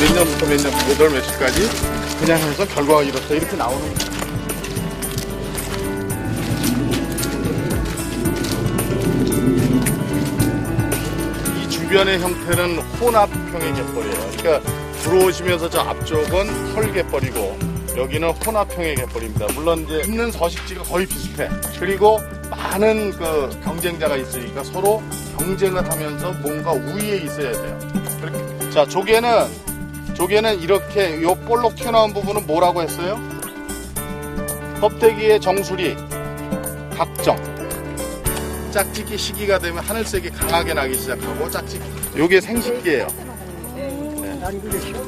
몇 년부터 몇 년, 몇 월 며칠까지 그냥 해서 결과가 이렇다 이렇게 나오는 거예요. 이 주변의 형태는 혼합형의 갯벌이에요. 그러니까 들어오시면서 저 앞쪽은 헐갯벌이고 여기는 혼합형의 갯벌입니다. 물론 이제 있는 서식지가 거의 비슷해. 그리고 많은 그 경쟁자가 있으니까 서로 경쟁을 하면서 뭔가 우위에 있어야 돼요. 그렇게. 자, 조개는 이렇게 요 볼록 튀어나온 부분은 뭐라고 했어요? 껍데기의 정수리, 각정. 짝짓기 시기가 되면 하늘색이 강하게 나기 시작하고 짝짓기. 요게 생식기예요.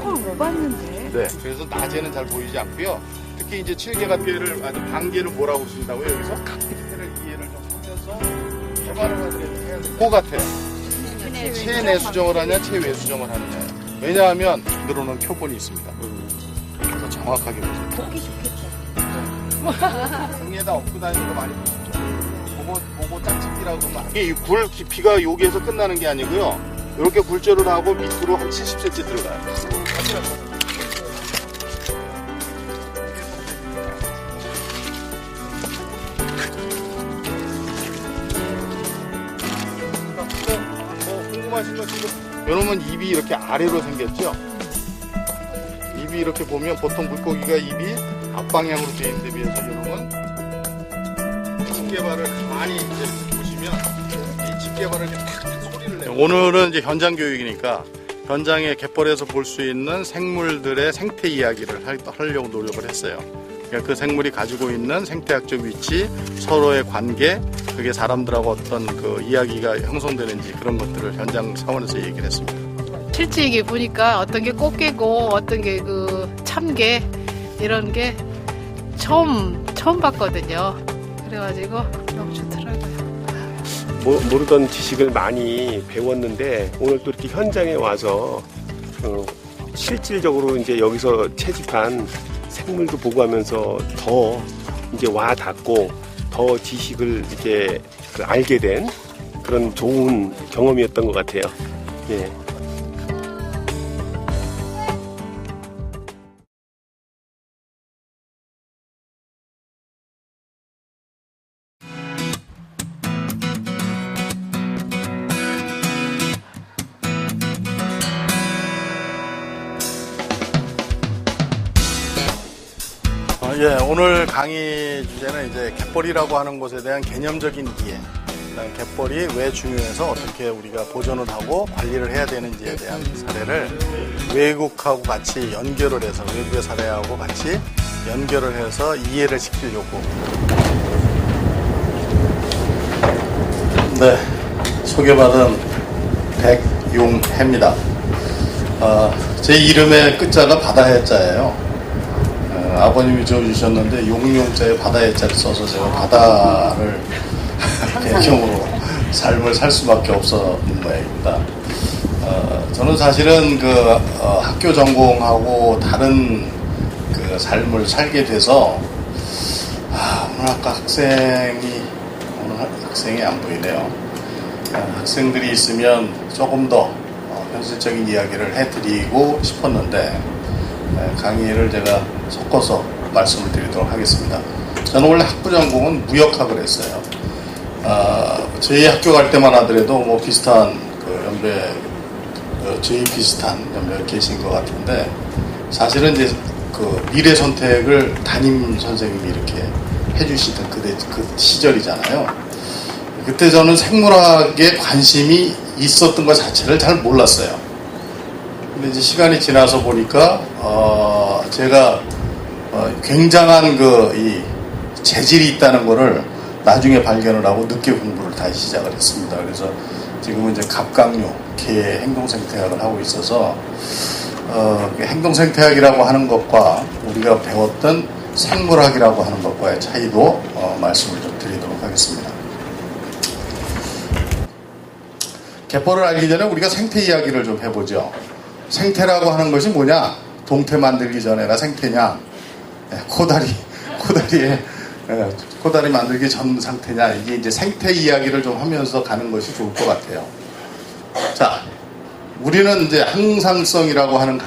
못 봤는데. 네. 그래서 낮에는 잘 보이지 않고요. 특히 이제 칠개가 개를 아주 반개를 뭐라고 쓴다고요? 여기서 각개를 이해를 좀 하면서 개발을 해야 돼요. 코 같아요. 체내 수정을 하냐, 체외 수정을 하느냐. 왜냐하면 들어오는 표본이 있습니다. 그래서 정확하게 보세요. 보기 좋겠죠. 등에다 업고 다니는 거 많이 보셨죠? 보고 짝짓기라고 그러면 이 굴 깊이가 여기에서 끝나는 게 아니고요. 이렇게 굴절을 하고 밑으로 한 70cm 들어가요. 궁금하신 거 지금 여러분 입이 이렇게 아래로 생겼죠? 입이 이렇게 보면 보통 물고기가 입이 앞방향으로 되어 있는 데 비해서 여러분 집게발을 가만히 이제 보시면 이 집게발을 이렇게 탁 소리를 내요. 오늘은 이제 현장 교육이니까 현장의 갯벌에서 볼 수 있는 생물들의 생태 이야기를 하려고 노력을 했어요. 그러니까 그 생물이 가지고 있는 생태학적 위치, 서로의 관계, 그게 사람들하고 어떤 그 이야기가 형성되는지 그런 것들을 현장 차원에서 얘기를 했습니다. 실제 이게 보니까 어떤 게 꽃게고 어떤 게 그 참게 이런 게 처음 봤거든요. 그래가지고 너무 좋더라고요. 모르던 지식을 많이 배웠는데 오늘 또 이렇게 현장에 와서 실질적으로 이제 여기서 채집한 생물도 보고 하면서 더 이제 와 닿고 더 지식을 이렇게 알게 된 그런 좋은 경험이었던 것 같아요. 예. 예, 오늘 강의 주제는 이제 갯벌이라고 하는 곳에 대한 개념적인 이해, 그다음에 갯벌이 왜 중요해서 어떻게 우리가 보존을 하고 관리를 해야 되는지에 대한 사례를 외국하고 같이 연결을 해서 외국의 사례하고 같이 연결을 해서 이해를 시키려고. 네, 소개받은 백용해입니다. 제 이름의 끝자가 바다해자예요. 아버님이 지어주셨는데 용용자에 바다해자를 써서 제가 바다를 배경으로 삶을 살 수밖에 없었는 모양입니다. 저는 사실은 학교 전공하고 다른 그 삶을 살게 돼서 오늘 아까 오늘 학생이 안 보이네요. 학생들이 있으면 조금 더 현실적인 이야기를 해드리고 싶었는데 강의를 제가 섞어서 말씀을 드리도록 하겠습니다. 저는 원래 학부 전공은 무역학을 했어요. 저희 학교 갈 때만 하더라도 뭐 비슷한 저희 비슷한 연배 계신 것 같은데 사실은 이제 그 미래 선택을 담임 선생님이 이렇게 해주시던 그 시절이잖아요. 그때 저는 생물학에 관심이 있었던 것 자체를 잘 몰랐어요. 근데 이제 시간이 지나서 보니까 제가 굉장한 이 재질이 있다는 거를 나중에 발견을 하고 늦게 공부를 다시 시작을 했습니다. 그래서 지금은 이제 갑각류, 개 행동생태학을 하고 있어서 행동생태학이라고 하는 것과 우리가 배웠던 생물학이라고 하는 것과의 차이도 말씀을 좀 드리도록 하겠습니다. 갯벌을 알기 전에 우리가 생태 이야기를 좀 해보죠. 생태라고 하는 것이 뭐냐? 동태 만들기 전에가 생태냐? 코다리 만들기 전 상태냐? 이게 이제 생태 이야기를 좀 하면서 가는 것이 좋을 것 같아요. 자, 우리는 이제 항상성이라고 하는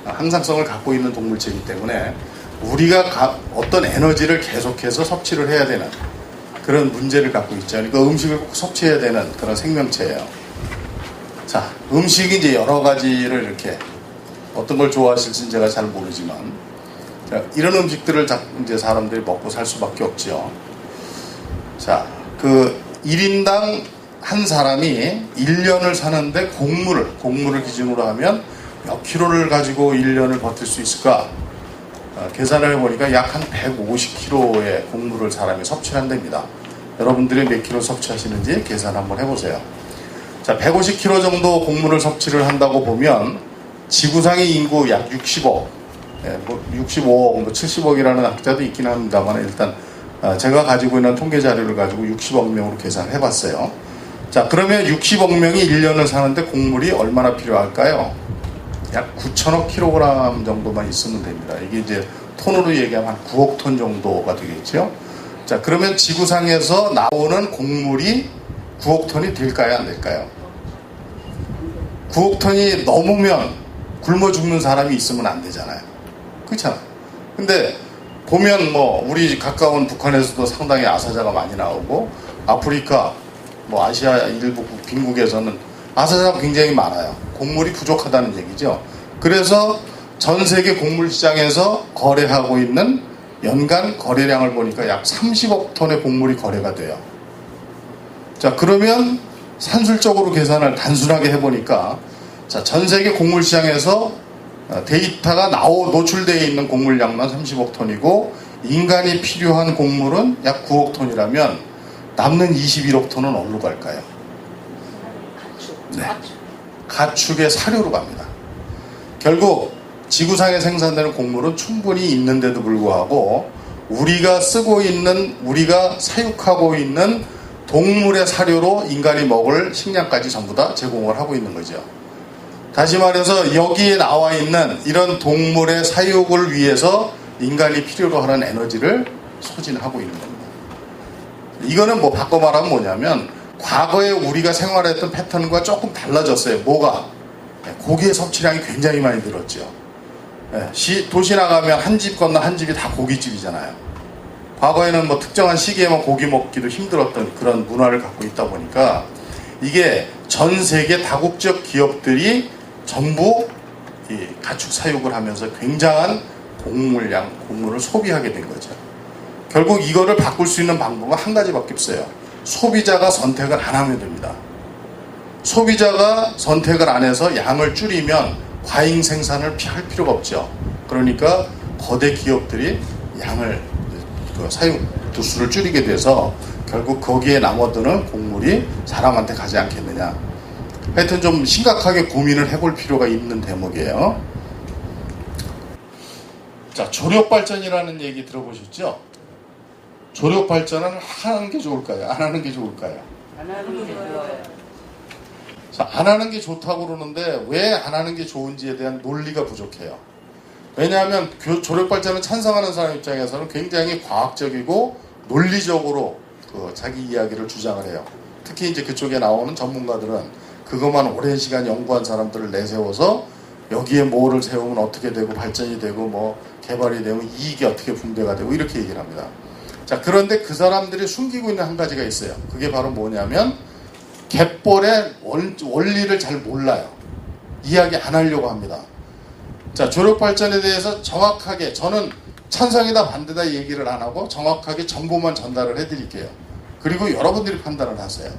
항상성을 갖고 있는 동물체이기 때문에 우리가 어떤 에너지를 계속해서 섭취를 해야 되는 그런 문제를 갖고 있죠. 그러니까 음식을 꼭 섭취해야 되는 그런 생명체예요. 자, 음식이 이제 여러 가지를 이렇게 어떤 걸 좋아하실지는 제가 잘 모르지만 자, 이런 음식들을 이제 사람들이 먹고 살 수밖에 없죠. 자, 그 1인당 한 사람이 1년을 사는데 곡물을 기준으로 하면 몇 킬로를 가지고 1년을 버틸 수 있을까? 계산을 해보니까 약 한 150kg의 곡물을 사람이 섭취한답니다. 여러분들이 몇 킬로 섭취하시는지 계산 한번 해보세요. 자, 150kg 정도 곡물을 섭취를 한다고 보면 지구상의 인구 약 60억, 뭐 65억, 뭐 70억이라는 학자도 있긴 합니다만 일단 제가 가지고 있는 통계 자료를 가지고 60억 명으로 계산을 해봤어요. 자, 그러면 60억 명이 1년을 사는데 곡물이 얼마나 필요할까요? 약 9천억 킬로그램 정도만 있으면 됩니다. 이게 이제 톤으로 얘기하면 한 9억 톤 정도가 되겠죠. 자, 그러면 지구상에서 나오는 곡물이 9억 톤이 될까요? 안 될까요? 9억 톤이 넘으면 굶어 죽는 사람이 있으면 안 되잖아요. 그렇잖아요. 근데 보면 뭐 우리 가까운 북한에서도 상당히 아사자가 많이 나오고 아프리카, 뭐 아시아 일부 빈국에서는 아사자가 굉장히 많아요. 곡물이 부족하다는 얘기죠. 그래서 전 세계 곡물 시장에서 거래하고 있는 연간 거래량을 보니까 약 30억 톤의 곡물이 거래가 돼요. 자, 그러면 산술적으로 계산을 단순하게 해보니까 자, 전 세계 곡물 시장에서 데이터가 노출되어 있는 곡물량만 30억 톤이고 인간이 필요한 곡물은 약 9억 톤이라면 남는 21억 톤은 어디로 갈까요? 네. 가축의 사료로 갑니다. 결국 지구상에 생산되는 곡물은 충분히 있는데도 불구하고 우리가 사육하고 있는 동물의 사료로 인간이 먹을 식량까지 전부 다 제공을 하고 있는 거죠. 다시 말해서 여기에 나와 있는 이런 동물의 사육을 위해서 인간이 필요로 하는 에너지를 소진하고 있는 겁니다. 이거는 뭐 바꿔 말하면 뭐냐면 과거에 우리가 생활했던 패턴과 조금 달라졌어요. 뭐가? 고기의 섭취량이 굉장히 많이 늘었죠. 도시 나가면 한 집 건너 한 집이 다 고깃집이잖아요. 과거에는 뭐 특정한 시기에만 고기 먹기도 힘들었던 그런 문화를 갖고 있다 보니까 이게 전 세계 다국적 기업들이 전부 이 가축 사육을 하면서 굉장한 곡물을 소비하게 된 거죠. 결국 이거를 바꿀 수 있는 방법은 한 가지밖에 없어요. 소비자가 선택을 안 하면 됩니다. 소비자가 선택을 안 해서 양을 줄이면 과잉 생산을 할 필요가 없죠. 그러니까 거대 기업들이 사육 두수를 줄이게 돼서 결국 거기에 남아드는 곡물이 사람한테 가지 않겠느냐. 하여튼 좀 심각하게 고민을 해볼 필요가 있는 대목이에요. 자, 조력발전이라는 얘기 들어보셨죠? 조력발전은 하는 게 좋을까요? 안 하는 게 좋을까요? 안 하는 게 좋아요. 자, 안 하는 게 좋다고 그러는데 왜 안 하는 게 좋은지에 대한 논리가 부족해요. 왜냐하면 조력발전을 찬성하는 사람 입장에서는 굉장히 과학적이고 논리적으로 자기 이야기를 주장을 해요. 특히 이제 그쪽에 나오는 전문가들은 그것만 오랜 시간 연구한 사람들을 내세워서 여기에 뭐를 세우면 어떻게 되고 발전이 되고 뭐 개발이 되면 이익이 어떻게 분배가 되고 이렇게 얘기를 합니다. 자, 그런데 그 사람들이 숨기고 있는 한 가지가 있어요. 그게 바로 뭐냐면 갯벌의 원리를 잘 몰라요. 이야기 안 하려고 합니다. 자, 조력발전에 대해서 정확하게 저는 찬성이다 반대다 얘기를 안 하고 정확하게 정보만 전달을 해드릴게요. 그리고 여러분들이 판단을 하세요.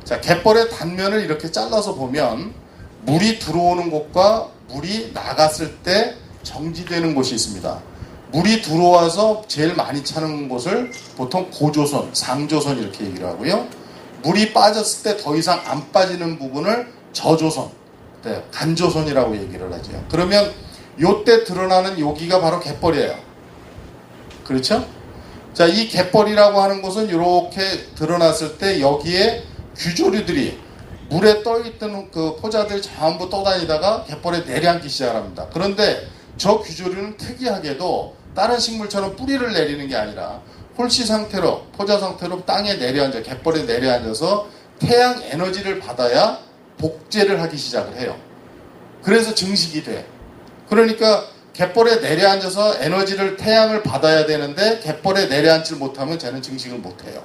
자, 갯벌의 단면을 이렇게 잘라서 보면 물이 들어오는 곳과 물이 나갔을 때 정지되는 곳이 있습니다. 물이 들어와서 제일 많이 차는 곳을 보통 고조선, 상조선 이렇게 얘기를 하고요. 물이 빠졌을 때 더 이상 안 빠지는 부분을 저조선, 간조선이라고 얘기를 하죠. 그러면 요때 드러나는 여기가 바로 갯벌이에요. 그렇죠? 자, 이 갯벌이라고 하는 곳은 이렇게 드러났을 때 여기에 규조류들이 물에 떠있던 그 포자들 전부 떠다니다가 갯벌에 내려앉기 시작합니다. 그런데 저 규조류는 특이하게도 다른 식물처럼 뿌리를 내리는 게 아니라 홀씨 상태로, 포자 상태로 땅에 내려앉아, 갯벌에 내려앉아서 태양 에너지를 받아야 복제를 하기 시작을 해요. 그래서 증식이 돼. 그러니까 갯벌에 내려앉아서 에너지를 태양을 받아야 되는데 갯벌에 내려앉질 못하면 쟤는 증식을 못해요.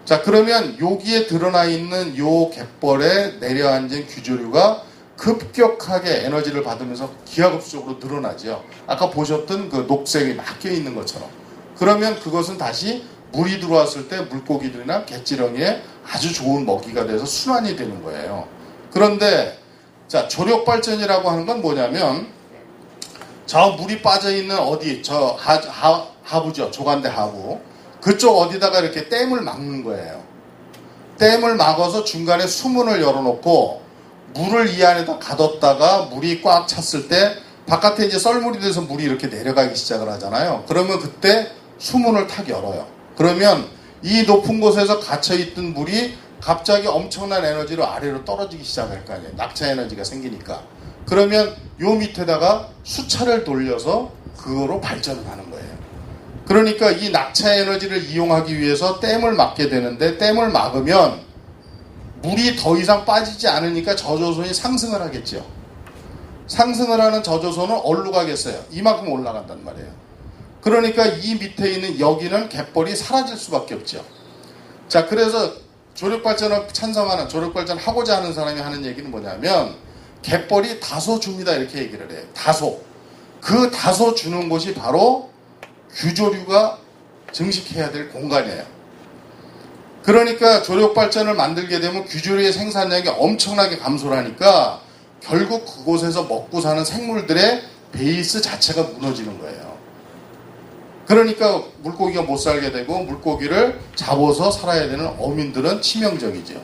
자, 그러면 여기에 드러나 있는 요 갯벌에 내려앉은 규조류가 급격하게 에너지를 받으면서 기하급수적으로 늘어나죠. 아까 보셨던 그 녹색이 막 껴있는 것처럼. 그러면 그것은 다시 물이 들어왔을 때 물고기들이나 갯지렁이에 아주 좋은 먹이가 돼서 순환이 되는 거예요. 그런데 자, 조력발전이라고 하는 건 뭐냐면 저 물이 빠져있는 어디 저 하부죠. 조간대 하부. 그쪽 어디다가 이렇게 댐을 막는 거예요. 댐을 막아서 중간에 수문을 열어놓고 물을 이 안에다 가뒀다가 물이 꽉 찼을 때 바깥에 이제 썰물이 돼서 물이 이렇게 내려가기 시작을 하잖아요. 그러면 그때 수문을 탁 열어요. 그러면 이 높은 곳에서 갇혀있던 물이 갑자기 엄청난 에너지로 아래로 떨어지기 시작할 거 아니에요. 낙차 에너지가 생기니까. 그러면 요 밑에다가 수차를 돌려서 그거로 발전을 하는 거예요. 그러니까 이 낙차 에너지를 이용하기 위해서 댐을 막게 되는데 댐을 막으면 물이 더 이상 빠지지 않으니까 저조선이 상승을 하겠죠. 상승을 하는 저조선은 어디로 가겠어요? 이만큼 올라간단 말이에요. 그러니까 이 밑에 있는 여기는 갯벌이 사라질 수밖에 없죠. 자, 그래서 조력발전을 찬성하는, 조력발전 하고자 하는 사람이 하는 얘기는 뭐냐면 갯벌이 다소 줍니다 이렇게 얘기를 해요. 다소. 그 다소 주는 곳이 바로 규조류가 증식해야 될 공간이에요. 그러니까 조력발전을 만들게 되면 규조류의 생산량이 엄청나게 감소를 하니까 결국 그곳에서 먹고 사는 생물들의 베이스 자체가 무너지는 거예요. 그러니까 물고기가 못 살게 되고 물고기를 잡아서 살아야 되는 어민들은 치명적이죠.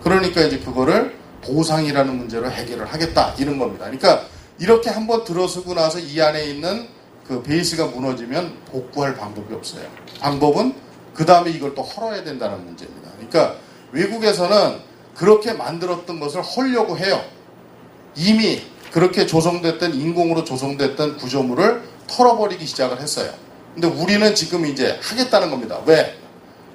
그러니까 이제 그거를 보상이라는 문제로 해결을 하겠다 이런 겁니다. 그러니까 이렇게 한번 들어서고 나서 이 안에 있는 그 베이스가 무너지면 복구할 방법이 없어요. 방법은 그 다음에 이걸 또 헐어야 된다는 문제입니다. 그러니까 외국에서는 그렇게 만들었던 것을 헐려고 해요. 이미 그렇게 조성됐던 인공으로 조성됐던 구조물을 털어버리기 시작을 했어요. 근데 우리는 지금 이제 하겠다는 겁니다. 왜?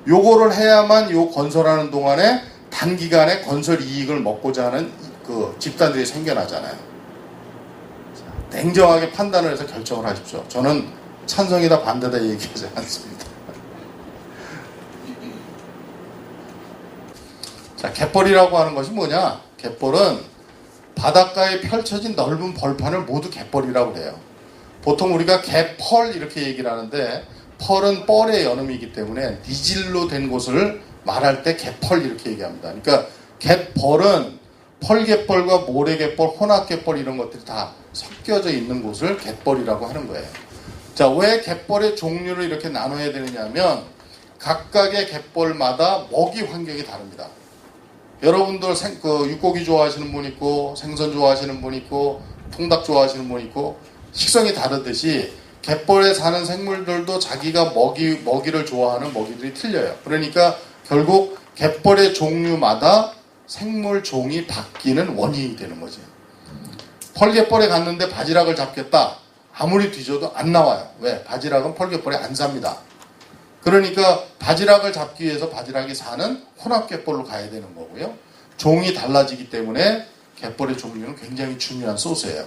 요거를 해야만 요 건설하는 동안에 단기간에 건설 이익을 먹고자 하는 그 집단들이 생겨나잖아요. 냉정하게 판단을 해서 결정을 하십시오. 저는 찬성이다 반대다 얘기하지 않습니다. 자, 갯벌이라고 하는 것이 뭐냐? 갯벌은 바닷가에 펼쳐진 넓은 벌판을 모두 갯벌이라고 해요. 보통 우리가 갯펄 이렇게 얘기를 하는데 펄은 뻘의 연음이기 때문에 니질로 된 곳을 말할 때 갯펄 이렇게 얘기합니다. 그러니까 갯벌은 펄갯벌과 모래갯벌, 혼합갯벌 이런 것들이 다 섞여져 있는 곳을 갯벌이라고 하는 거예요. 자, 왜 갯벌의 종류를 이렇게 나눠야 되느냐 하면 각각의 갯벌마다 먹이 환경이 다릅니다. 여러분들 육고기 좋아하시는 분 있고 생선 좋아하시는 분 있고 통닭 좋아하시는 분 있고 식성이 다르듯이 갯벌에 사는 생물들도 자기가 먹이를 좋아하는 먹이들이 틀려요. 그러니까 결국 갯벌의 종류마다 생물 종이 바뀌는 원인이 되는 거죠. 펄갯벌에 갔는데 바지락을 잡겠다. 아무리 뒤져도 안 나와요. 왜? 바지락은 펄갯벌에 안 삽니다. 그러니까 바지락을 잡기 위해서 바지락이 사는 혼합갯벌로 가야 되는 거고요. 종이 달라지기 때문에 갯벌의 종류는 굉장히 중요한 소스예요.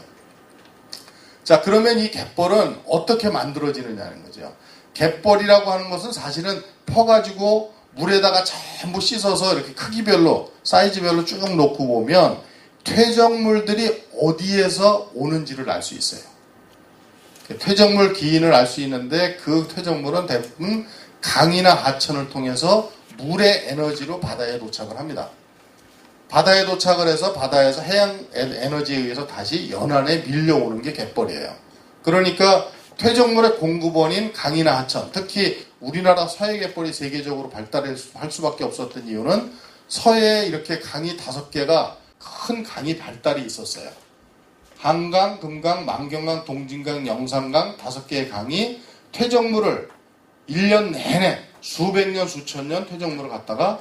자, 그러면 이 갯벌은 어떻게 만들어지느냐는 거죠. 갯벌이라고 하는 것은 사실은 퍼가지고 물에다가 전부 씻어서 이렇게 크기별로, 사이즈별로 쭉 놓고 보면 퇴적물들이 어디에서 오는지를 알 수 있어요. 퇴적물 기인을 알 수 있는데 그 퇴적물은 대부분 강이나 하천을 통해서 물의 에너지로 바다에 도착을 합니다. 바다에 도착을 해서 바다에서 해양 에너지에 의해서 다시 연안에 밀려오는 게 갯벌이에요. 그러니까 퇴적물의 공급원인 강이나 하천, 특히 우리나라 서해 갯벌이 세계적으로 발달할 수밖에 없었던 이유는 서해에 이렇게 강이 5개가 큰 강이 발달이 있었어요. 한강, 금강, 만경강, 동진강, 영산강 5개의 강이 퇴적물을 1년 내내 수백 년, 수천 년 퇴적물을 갖다가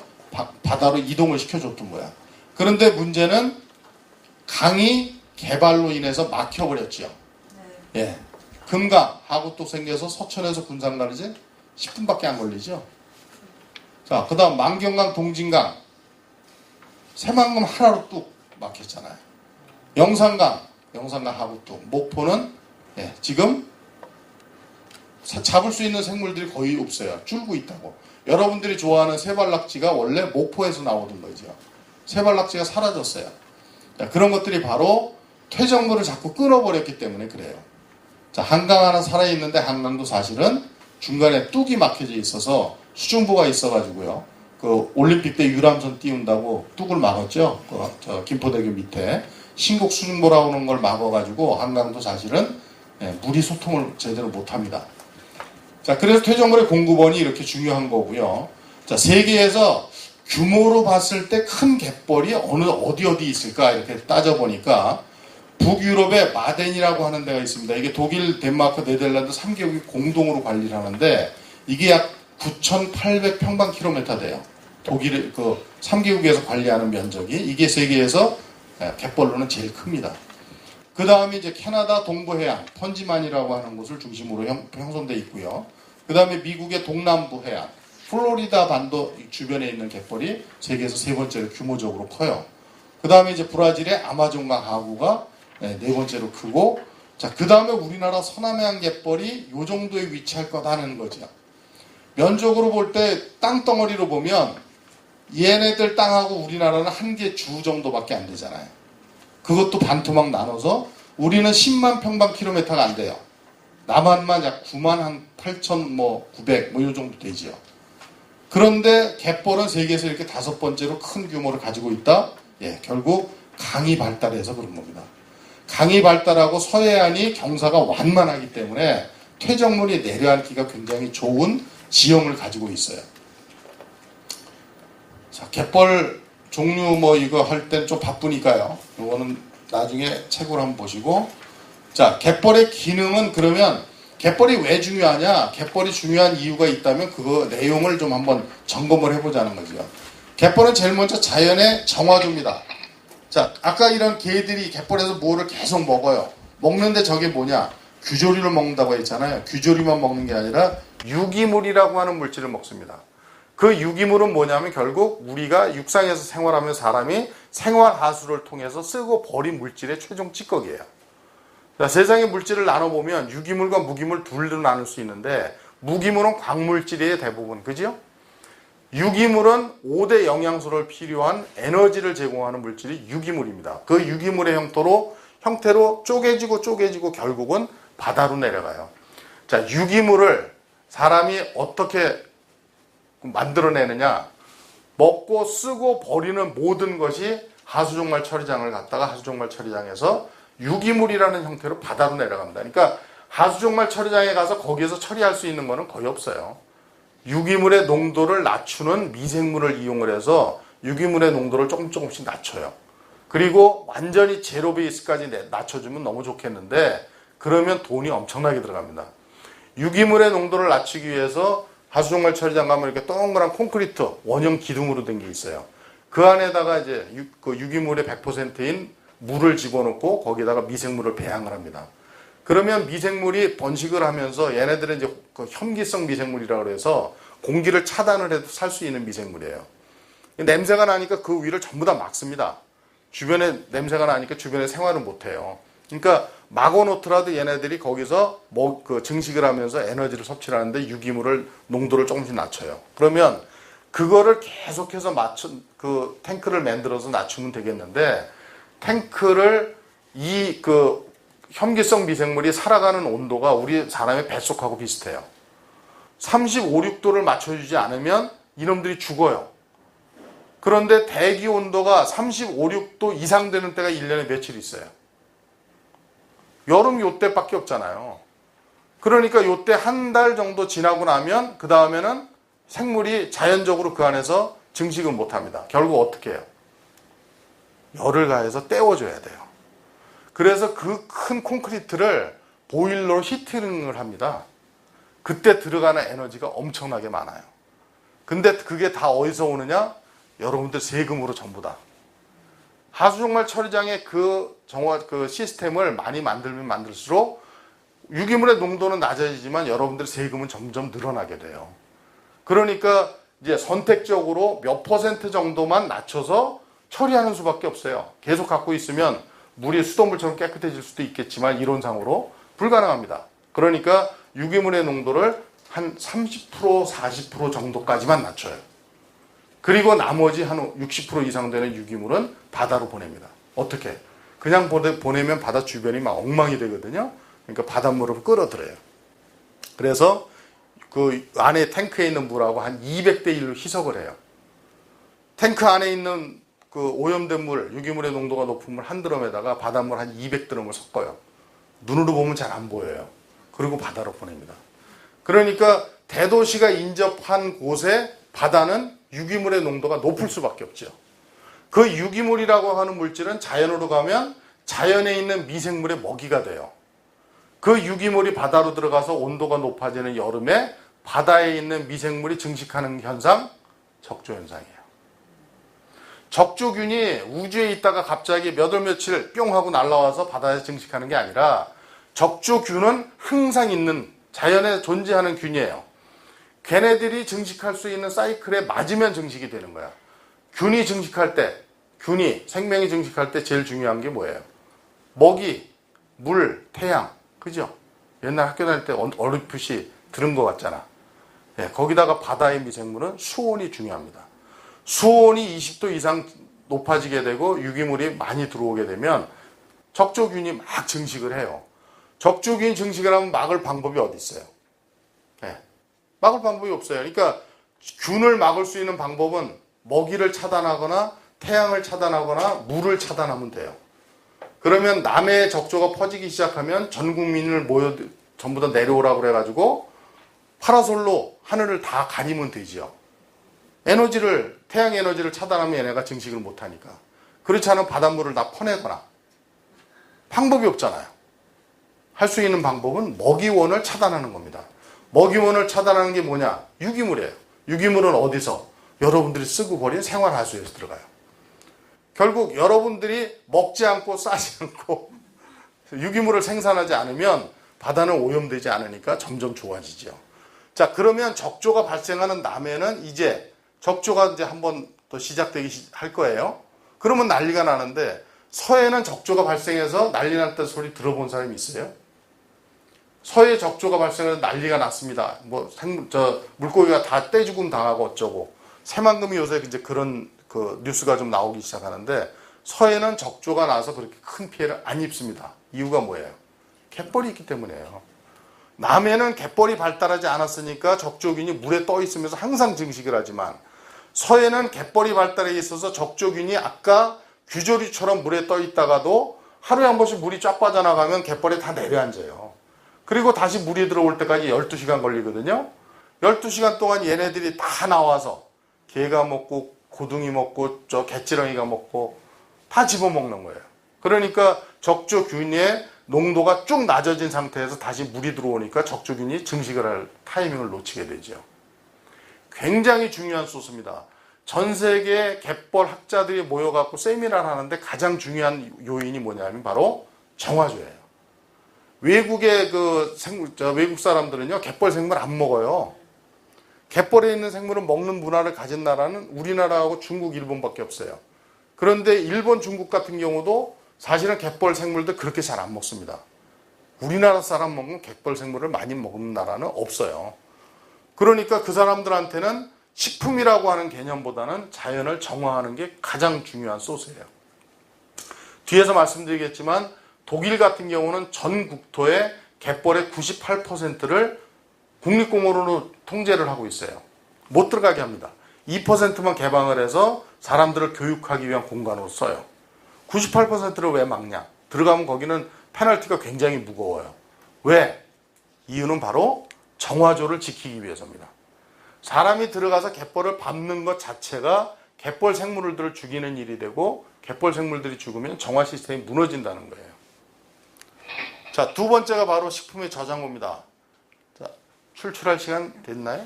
바다로 이동을 시켜줬던 거야. 그런데 문제는 강이 개발로 인해서 막혀버렸죠. 네. 예. 금강, 하구도 생겨서 서천에서 군산 가는지 10분밖에 안 걸리죠. 자, 그 다음 만경강, 동진강 새만금 하나로 뚝 막혔잖아요. 영산강하고 뚝. 목포는 지금 잡을 수 있는 생물들이 거의 없어요. 줄고 있다고. 여러분들이 좋아하는 새발낙지가 원래 목포에서 나오는 거죠. 새발낙지가 사라졌어요. 그런 것들이 바로 퇴적물을 자꾸 끊어버렸기 때문에 그래요. 자, 한강 하나 살아있는데 한강도 사실은 중간에 뚝이 막혀져 있어서 수중보가 있어가지고요. 그 올림픽 때 유람선 띄운다고 뚝을 막았죠. 저 김포대교 밑에 신곡 수중보라고 하는 걸 막아가지고 한강도 사실은 물이 소통을 제대로 못합니다. 자, 그래서 퇴적물의 공급원이 이렇게 중요한 거고요. 자, 세계에서 규모로 봤을 때 큰 갯벌이 어디 있을까 이렇게 따져보니까 북유럽의 마덴이라고 하는 데가 있습니다. 이게 독일, 덴마크, 네덜란드 3개국이 공동으로 관리를 하는데 이게 약 9,800평방킬로미터 돼요. 독일 그 3개국에서 관리하는 면적이 이게 세계에서 갯벌로는 제일 큽니다. 그 다음에 이제 캐나다 동부해안 펀지만이라고 하는 곳을 중심으로 형성되어 있고요. 그 다음에 미국의 동남부 해안 플로리다 반도 주변에 있는 갯벌이 세계에서 세 번째로 규모적으로 커요. 그 다음에 이제 브라질의 아마존강 하구가 네 번째로 크고, 자, 그 다음에 우리나라 서남해안 갯벌이 요 정도에 위치할 거다는 거죠. 면적으로 볼 때 땅덩어리로 보면 얘네들 땅하고 우리나라는 한 개 주 정도밖에 안 되잖아요. 그것도 반토막 나눠서 우리는 10만 평방킬로미터가 안 돼요. 남한만 약 9만 한 8,900 요 정도 되지요. 그런데 갯벌은 세계에서 이렇게 5번째로 큰 규모를 가지고 있다. 결국 강이 발달해서 그런 겁니다. 강이 발달하고 서해안이 경사가 완만하기 때문에 퇴적물이 내려앉기가 굉장히 좋은 지형을 가지고 있어요. 자, 갯벌 종류 이거 할 땐 좀 바쁘니까요. 이거는 나중에 책으로 한번 보시고. 자, 갯벌의 기능은 그러면 갯벌이 왜 중요하냐? 갯벌이 중요한 이유가 있다면 그거 내용을 좀 한번 점검을 해보자는 거죠. 갯벌은 제일 먼저 자연의 정화조입니다. 자, 아까 이런 개들이 갯벌에서 뭐를 계속 먹어요. 먹는데 저게 뭐냐? 규조리를 먹는다고 했잖아요. 규조리만 먹는 게 아니라 유기물이라고 하는 물질을 먹습니다. 그 유기물은 뭐냐면 결국 우리가 육상에서 생활하면 사람이 생활하수를 통해서 쓰고 버린 물질의 최종 찌꺼기예요. 자, 세상의 물질을 나눠보면 유기물과 무기물 둘로 나눌 수 있는데 무기물은 광물질이에요, 대부분. 그죠? 유기물은 5대 영양소를 필요한 에너지를 제공하는 물질이 유기물입니다. 그 유기물의 형태로 쪼개지고 결국은 바다로 내려가요. 자, 유기물을 사람이 어떻게 만들어내느냐? 먹고 쓰고 버리는 모든 것이 하수종말 처리장을 갔다가 하수종말 처리장에서 유기물이라는 형태로 바다로 내려갑니다. 그러니까 하수종말 처리장에 가서 거기에서 처리할 수 있는 거는 거의 없어요. 유기물의 농도를 낮추는 미생물을 이용을 해서 유기물의 농도를 조금씩 낮춰요. 그리고 완전히 제로 베이스까지 낮춰주면 너무 좋겠는데 그러면 돈이 엄청나게 들어갑니다. 유기물의 농도를 낮추기 위해서 하수종말 처리장 가면 이렇게 동그란 콘크리트 원형 기둥으로 된 게 있어요. 그 안에다가 이제 그 유기물의 100%인 물을 집어넣고 거기다가 미생물을 배양을 합니다. 그러면 미생물이 번식을 하면서 얘네들은 이제 그 혐기성 미생물이라고 해서 공기를 차단을 해도 살 수 있는 미생물이에요. 냄새가 나니까 그 위를 전부 다 막습니다. 주변에 냄새가 나니까 주변에 생활을 못해요. 그러니까 막아놓더라도 얘네들이 거기서 증식을 하면서 에너지를 섭취를 하는데 유기물을 농도를 조금씩 낮춰요. 그러면 그거를 계속해서 그 탱크를 만들어서 낮추면 되겠는데 탱크를 혐기성 미생물이 살아가는 온도가 우리 사람의 뱃속하고 비슷해요. 35, 6도를 맞춰주지 않으면 이놈들이 죽어요. 그런데 대기 온도가 35, 6도 이상 되는 때가 1년에 며칠 있어요. 여름 요때밖에 없잖아요. 그러니까 요때 한 달 정도 지나고 나면 그 다음에는 생물이 자연적으로 그 안에서 증식을 못합니다. 결국 어떻게 해요? 열을 가해서 떼워줘야 돼요. 그래서 그 큰 콘크리트를 보일러로 히팅을 합니다. 그때 들어가는 에너지가 엄청나게 많아요. 근데 그게 다 어디서 오느냐? 여러분들 세금으로 전부 다. 하수종말 처리장의 그 시스템을 많이 만들면 만들수록 유기물의 농도는 낮아지지만 여러분들 세금은 점점 늘어나게 돼요. 그러니까 이제 선택적으로 몇 % 정도만 낮춰서 처리하는 수밖에 없어요. 계속 갖고 있으면 물이 수돗물처럼 깨끗해질 수도 있겠지만 이론상으로 불가능합니다. 그러니까 유기물의 농도를 한 30%, 40% 정도까지만 낮춰요. 그리고 나머지 한 60% 이상 되는 유기물은 바다로 보냅니다. 어떻게? 그냥 보내면 바다 주변이 막 엉망이 되거든요. 그러니까 바닷물을 끌어들여요. 그래서 그 안에 탱크에 있는 물하고 한 200대 1로 희석을 해요. 탱크 안에 있는 그 오염된 물, 유기물의 농도가 높은 물 한 드럼에다가 바닷물 한 200드럼을 섞어요. 눈으로 보면 잘 안 보여요. 그리고 바다로 보냅니다. 그러니까 대도시가 인접한 곳에 바다는 유기물의 농도가 높을 수밖에 없죠. 그 유기물이라고 하는 물질은 자연으로 가면 자연에 있는 미생물의 먹이가 돼요. 그 유기물이 바다로 들어가서 온도가 높아지는 여름에 바다에 있는 미생물이 증식하는 현상, 적조현상이에요. 적조균이 우주에 있다가 갑자기 몇 월 며칠 뿅 하고 날아와서 바다에 증식하는 게 아니라 적조균은 항상 있는 자연에 존재하는 균이에요. 걔네들이 증식할 수 있는 사이클에 맞으면 증식이 되는 거야. 균이 증식할 때, 생명이 증식할 때 제일 중요한 게 뭐예요? 먹이, 물, 태양, 그죠? 옛날 학교 다닐 때 어렴풋이 들은 것 같잖아. 예, 거기다가 바다의 미생물은 수온이 중요합니다. 수온이 20도 이상 높아지게 되고 유기물이 많이 들어오게 되면 적조균이 막 증식을 해요. 적조균 증식을 하면 막을 방법이 어디 있어요? 예, 막을 방법이 없어요. 그러니까 균을 막을 수 있는 방법은 먹이를 차단하거나 태양을 차단하거나 물을 차단하면 돼요. 그러면 남해의 적조가 퍼지기 시작하면 전 국민을 전부 다 내려오라고 그래가지고 파라솔로 하늘을 다 가리면 되지요. 태양 에너지를 차단하면 얘네가 증식을 못하니까. 그렇지 않으면 바닷물을 다 퍼내거나. 방법이 없잖아요. 할 수 있는 방법은 먹이원을 차단하는 겁니다. 먹이원을 차단하는 게 뭐냐? 유기물이에요. 유기물은 어디서? 여러분들이 쓰고 버린 생활하수에서 들어가요. 결국 여러분들이 먹지 않고 싸지 않고 유기물을 생산하지 않으면 바다는 오염되지 않으니까 점점 좋아지죠. 자, 그러면 적조가 발생하는 남해는 이제 적조가 이제 한번 또 시작되기 할 거예요. 그러면 난리가 나는데 서해는 적조가 발생해서 난리 났다는 소리 들어본 사람이 있어요? 서해 적조가 발생해서 난리가 났습니다. 물고기가 다 떼죽음 당하고 어쩌고. 새만금이 요새 이제 그런 뉴스가 좀 나오기 시작하는데 서해는 적조가 나서 그렇게 큰 피해를 안 입습니다. 이유가 뭐예요? 갯벌이 있기 때문이에요. 남해는 갯벌이 발달하지 않았으니까 적조균이 물에 떠 있으면서 항상 증식을 하지만 서해는 갯벌이 발달해 있어서 적조균이 아까 규조리처럼 물에 떠 있다가도 하루에 한 번씩 물이 쫙 빠져나가면 갯벌에 다 내려앉아요. 그리고 다시 물이 들어올 때까지 12시간 걸리거든요. 12시간 동안 얘네들이 다 나와서 개가 먹고 고둥이 먹고 개찌렁이가 먹고 다 집어먹는 거예요. 그러니까 적조균의 농도가 쭉 낮아진 상태에서 다시 물이 들어오니까 적조균이 증식을 할 타이밍을 놓치게 되죠. 굉장히 중요한 소스입니다. 전 세계 갯벌 학자들이 모여갖고 세미나를 하는데 가장 중요한 요인이 뭐냐면 바로 정화조예요. 외국의 외국 사람들은요, 갯벌 생물 안 먹어요. 갯벌에 있는 생물은 먹는 문화를 가진 나라는 우리나라하고 중국, 일본밖에 없어요. 그런데 일본, 중국 같은 경우도 사실은 갯벌 생물들 그렇게 잘 안 먹습니다. 우리나라 사람 먹는 갯벌 생물을 많이 먹는 나라는 없어요. 그러니까 그 사람들한테는 식품이라고 하는 개념보다는 자연을 정화하는 게 가장 중요한 소스예요. 뒤에서 말씀드리겠지만 독일 같은 경우는 전 국토의 갯벌의 98%를 국립공원으로 통제를 하고 있어요. 못 들어가게 합니다. 2%만 개방을 해서 사람들을 교육하기 위한 공간으로 써요. 98%를 왜 막냐? 들어가면 거기는 페널티가 굉장히 무거워요. 왜? 이유는 바로 정화조를 지키기 위해서입니다. 사람이 들어가서 갯벌을 밟는 것 자체가 갯벌 생물들을 죽이는 일이 되고 갯벌 생물들이 죽으면 정화 시스템이 무너진다는 거예요. 자, 두 번째가 바로 식품의 저장고입니다. 자, 출출할 시간 됐나요?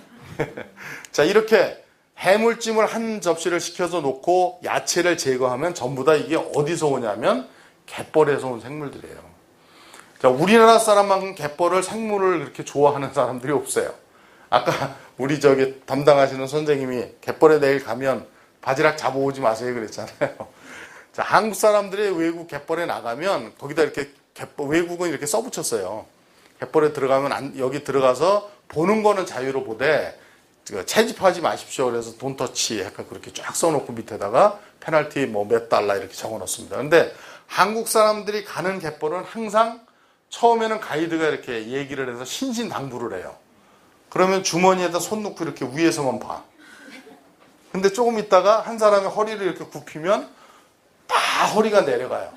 자, 이렇게 해물찜을 한 접시를 시켜서 놓고 야채를 제거하면 전부 다 이게 어디서 오냐면 갯벌에서 온 생물들이에요. 자, 우리나라 사람만큼 갯벌을 생물을 그렇게 좋아하는 사람들이 없어요. 아까 우리 담당하시는 선생님이 갯벌에 내일 가면 바지락 잡아오지 마세요 그랬잖아요. 자, 한국 사람들이 외국 갯벌에 나가면 거기다 이렇게 외국은 이렇게 써붙였어요. 갯벌에 들어가면 여기 들어가서 보는 거는 자유로 보되 채집하지 마십시오. 그래서 돈터치 약간 그렇게 쫙 써놓고 밑에다가 페널티 뭐 몇 달러 이렇게 적어놓습니다. 근데 한국 사람들이 가는 갯벌은 항상 처음에는 가이드가 이렇게 얘기를 해서 신신당부를 해요. 그러면 주머니에다 손 넣고 이렇게 위에서만 봐. 근데 조금 있다가 한 사람의 허리를 이렇게 굽히면 다 허리가 내려가요.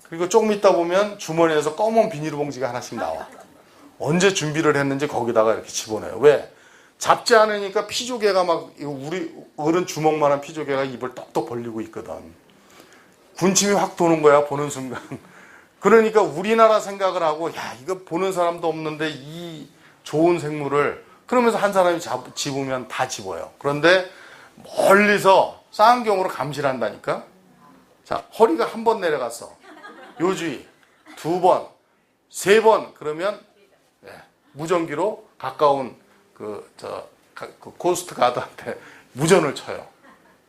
그리고 조금 있다 보면 주머니에서 검은 비닐봉지가 하나씩 나와. 언제 준비를 했는지 거기다가 이렇게 집어넣어요. 왜? 잡지 않으니까 피조개가 막 우리 어른 주먹만한 피조개가 입을 떡떡 벌리고 있거든. 군침이 확 도는 거야, 보는 순간. 그러니까 우리나라 생각을 하고, 야, 이거 보는 사람도 없는데 이 좋은 생물을, 그러면서 한 사람이 집으면 다 집어요. 그런데 멀리서 쌍안경으로 감시를 한다니까? 자, 허리가 한 번 내려갔어. 요주의. 2번, 3번, 그러면, 무전기로 가까운 그 코스트 가드한테 무전을 쳐요.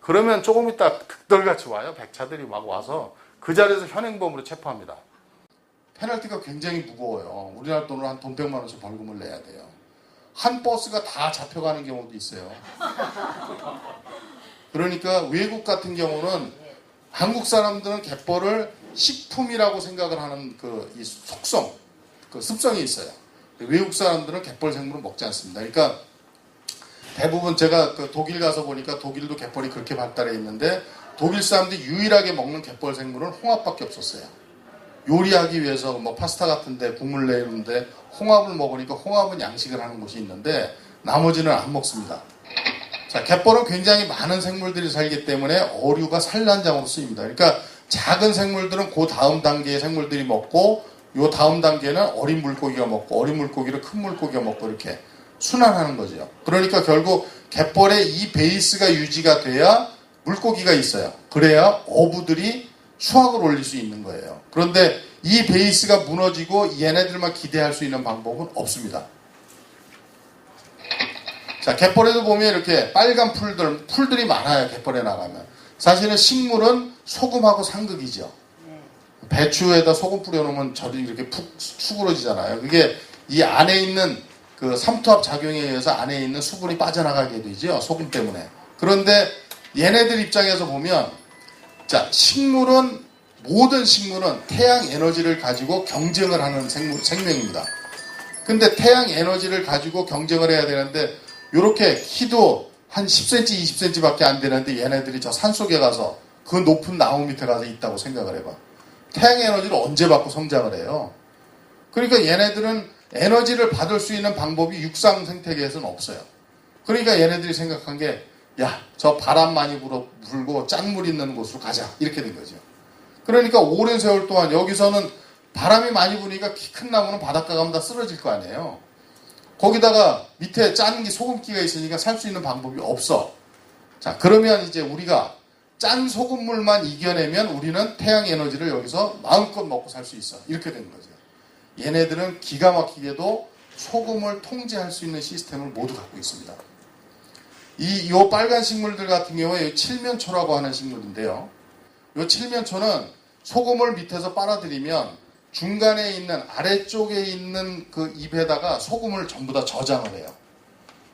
그러면 조금 있다 득덜같이 와요. 백차들이 막 와서 그 자리에서 현행범으로 체포합니다. 페널티가 굉장히 무거워요. 우리나라 돈으로 한 돈 100만 원씩 벌금을 내야 돼요. 한 버스가 다 잡혀가는 경우도 있어요. 그러니까 외국 같은 경우는 한국 사람들은 갯벌을 식품이라고 생각을 하는 이 속성, 그 습성이 있어요. 외국 사람들은 갯벌 생물을 먹지 않습니다. 그러니까 대부분 제가 독일 가서 보니까 독일도 갯벌이 그렇게 발달해 있는데 독일 사람들이 유일하게 먹는 갯벌 생물은 홍합밖에 없었어요. 요리하기 위해서 뭐 파스타 같은데 국물 내는데 홍합을 먹으니까 홍합은 양식을 하는 곳이 있는데 나머지는 안 먹습니다. 자, 갯벌은 굉장히 많은 생물들이 살기 때문에 어류가 산란장으로 쓰입니다. 그러니까 작은 생물들은 그 다음 단계의 생물들이 먹고 요 다음 단계는 어린 물고기가 먹고 어린 물고기를 큰 물고기가 먹고 이렇게 순환하는 거죠. 그러니까 결국 갯벌의 이 베이스가 유지가 돼야 물고기가 있어요. 그래야 어부들이 수확을 올릴 수 있는 거예요. 그런데 이 베이스가 무너지고 얘네들만 기대할 수 있는 방법은 없습니다. 자, 갯벌에도 보면 이렇게 빨간 풀들이 많아요. 갯벌에 나가면. 사실은 식물은 소금하고 상극이죠. 배추에다 소금 뿌려놓으면 절이 이렇게 푹 수그러지잖아요. 그게 이 안에 있는 그 삼투압 작용에 의해서 안에 있는 수분이 빠져나가게 되죠. 소금 때문에. 그런데 얘네들 입장에서 보면, 자, 모든 식물은 태양 에너지를 가지고 경쟁을 하는 생명입니다. 근데 태양 에너지를 가지고 경쟁을 해야 되는데, 요렇게 키도 한 10cm, 20cm 밖에 안 되는데 얘네들이 저 산속에 가서 그 높은 나무 밑에 가서 있다고 생각을 해봐. 태양 에너지를 언제 받고 성장을 해요? 그러니까 얘네들은 에너지를 받을 수 있는 방법이 육상 생태계에서는 없어요. 그러니까 얘네들이 생각한 게, 야, 저 바람 많이 불고 짠물 있는 곳으로 가자. 이렇게 된 거죠. 그러니까 오랜 세월 동안 여기서는 바람이 많이 부니까 키 큰 나무는 바닷가 가면 다 쓰러질 거 아니에요. 거기다가 밑에 짠 소금기가 있으니까 살 수 있는 방법이 없어. 자, 그러면 이제 우리가 짠 소금물만 이겨내면 우리는 태양 에너지를 여기서 마음껏 먹고 살 수 있어. 이렇게 된 거죠. 얘네들은 기가 막히게도 소금을 통제할 수 있는 시스템을 모두 갖고 있습니다. 요 빨간 식물들 같은 경우에 칠면초라고 하는 식물인데요. 요 칠면초는 소금을 밑에서 빨아들이면 중간에 있는 아래쪽에 있는 그 잎에다가 소금을 전부 다 저장을 해요.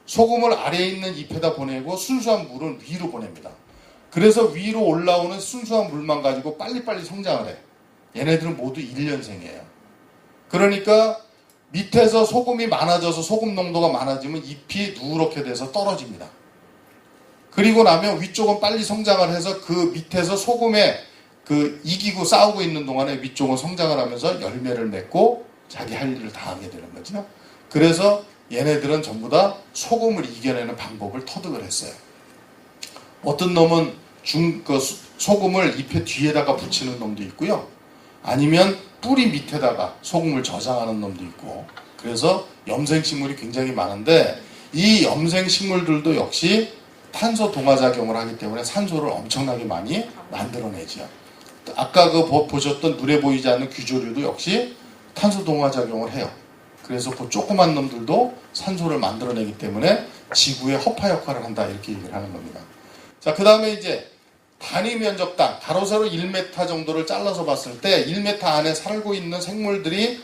소금을 아래에 있는 잎에다 보내고 순수한 물은 위로 보냅니다. 그래서 위로 올라오는 순수한 물만 가지고 빨리빨리 성장을 해. 얘네들은 모두 1년생이에요. 그러니까 밑에서 소금이 많아져서 소금 농도가 많아지면 잎이 누렇게 돼서 떨어집니다. 그리고 나면 위쪽은 빨리 성장을 해서 그 밑에서 소금에 이기고 싸우고 있는 동안에 위쪽은 성장을 하면서 열매를 맺고 자기 할 일을 다 하게 되는 거죠. 그래서 얘네들은 전부 다 소금을 이겨내는 방법을 터득을 했어요. 어떤 놈은 소금을 잎의 뒤에다가 붙이는 놈도 있고요. 아니면 뿌리 밑에다가 소금을 저장하는 놈도 있고. 그래서 염생식물이 굉장히 많은데 이 염생식물들도 역시 탄소 동화작용을 하기 때문에 산소를 엄청나게 많이 만들어내죠. 아까 보셨던 눈에 보이지 않는 귀조류도 역시 탄소 동화작용을 해요. 그래서 그 조그만 놈들도 산소를 만들어내기 때문에 지구의 허파 역할을 한다 이렇게 얘기를 하는 겁니다. 자, 그 다음에 이제 단위 면적당 가로 세로 1m 정도를 잘라서 봤을 때 1m 안에 살고 있는 생물들이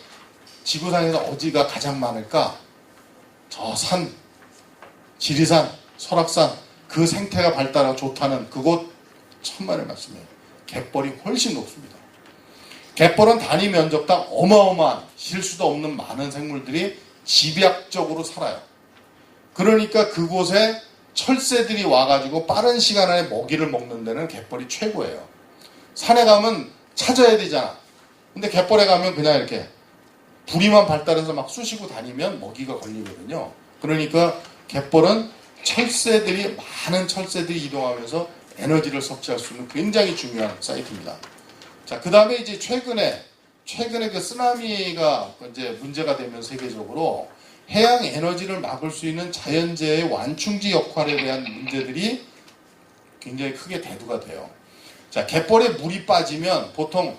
지구상에서 어디가 가장 많을까? 저 산, 지리산, 설악산 그 생태가 발달하고 좋다는 그곳 천만의 말씀이에요. 갯벌이 훨씬 높습니다. 갯벌은 단위 면적당 어마어마한 실 수도 없는 많은 생물들이 집약적으로 살아요. 그러니까 그곳에 철새들이 와가지고 빠른 시간 안에 먹이를 먹는 데는 갯벌이 최고예요. 산에 가면 찾아야 되잖아. 근데 갯벌에 가면 그냥 이렇게 부리만 발달해서 막 쑤시고 다니면 먹이가 걸리거든요. 그러니까 갯벌은 많은 철새들이 이동하면서 에너지를 섭취할 수 있는 굉장히 중요한 사이트입니다. 자, 그 다음에 이제 최근에 그 쓰나미가 이제 문제가 되면 세계적으로 해양 에너지를 막을 수 있는 자연재해의 완충지 역할에 대한 문제들이 굉장히 크게 대두가 돼요. 자, 갯벌에 물이 빠지면 보통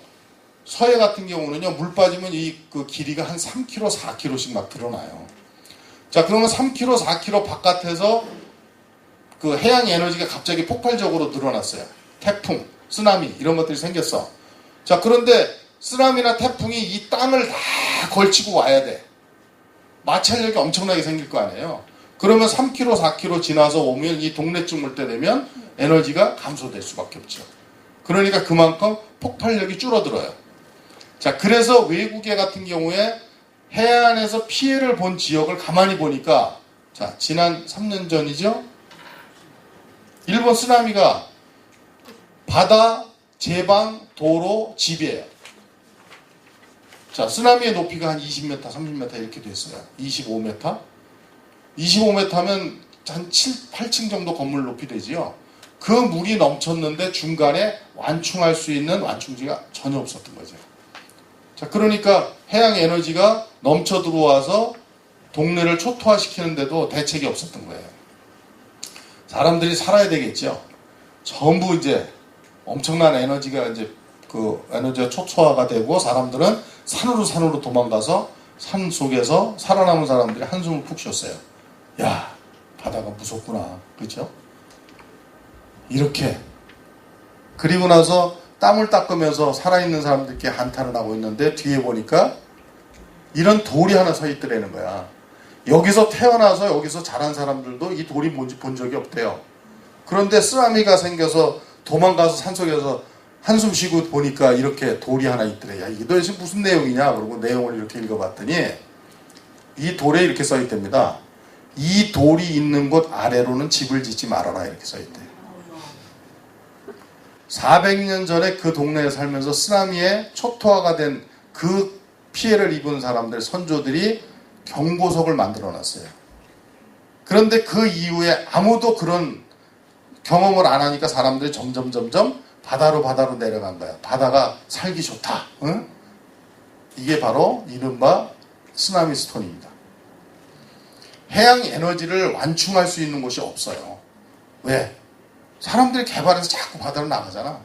서해 같은 경우는요, 물 빠지면 그 길이가 한 3km, 4km씩 막 드러나요. 자, 그러면 3km, 4km 바깥에서 그 해양 에너지가 갑자기 폭발적으로 늘어났어요. 태풍, 쓰나미 이런 것들이 생겼어. 자, 그런데 쓰나미나 태풍이 이 땅을 다 걸치고 와야 돼. 마찰력이 엄청나게 생길 거 아니에요. 그러면 3km, 4km 지나서 오면 이 동네쯤 올 때 되면 에너지가 감소될 수밖에 없죠. 그러니까 그만큼 폭발력이 줄어들어요. 자, 그래서 외국에 같은 경우에 해안에서 피해를 본 지역을 가만히 보니까, 자, 지난 3년 전이죠? 일본 쓰나미가 바다, 제방, 도로, 집이에요. 자, 쓰나미의 높이가 한 20m, 30m 이렇게 됐어요. 25m? 25m면 한 7, 8층 정도 건물 높이 되지요. 그 물이 넘쳤는데 중간에 완충할 수 있는 완충지가 전혀 없었던 거죠. 자, 그러니까 해양 에너지가 넘쳐 들어와서 동네를 초토화시키는데도 대책이 없었던 거예요. 사람들이 살아야 되겠죠. 전부 이제 엄청난 에너지가 이제 그 에너지가 초토화가 되고 사람들은 산으로 도망가서 산 속에서 살아남은 사람들이 한숨을 푹 쉬었어요. 야, 바다가 무섭구나. 그렇죠? 이렇게. 그리고 나서 땀을 닦으면서 살아있는 사람들께 한탄을 하고 있는데 뒤에 보니까 이런 돌이 하나 서 있더라는 거야. 여기서 태어나서 여기서 자란 사람들도 이 돌이 뭔지 본 적이 없대요. 그런데 쓰나미가 생겨서 도망가서 산속에서 한숨 쉬고 보니까 이렇게 돌이 하나 있더래. 야, 이게 도대체 무슨 내용이냐? 그러고 내용을 이렇게 읽어봤더니 이 돌에 이렇게 써 있답니다. 이 돌이 있는 곳 아래로는 집을 짓지 말아라. 이렇게 써 있대요. 400년 전에 그 동네에 살면서 쓰나미에 초토화가 된 그 피해를 입은 사람들, 선조들이 경고석을 만들어 놨어요. 그런데 그 이후에 아무도 그런 경험을 안 하니까 사람들이 점점 바다로 내려간 거야. 바다가 살기 좋다. 응? 이게 바로 이른바 쓰나미 스톤입니다. 해양 에너지를 완충할 수 있는 곳이 없어요. 왜? 사람들이 개발해서 자꾸 바다로 나가잖아.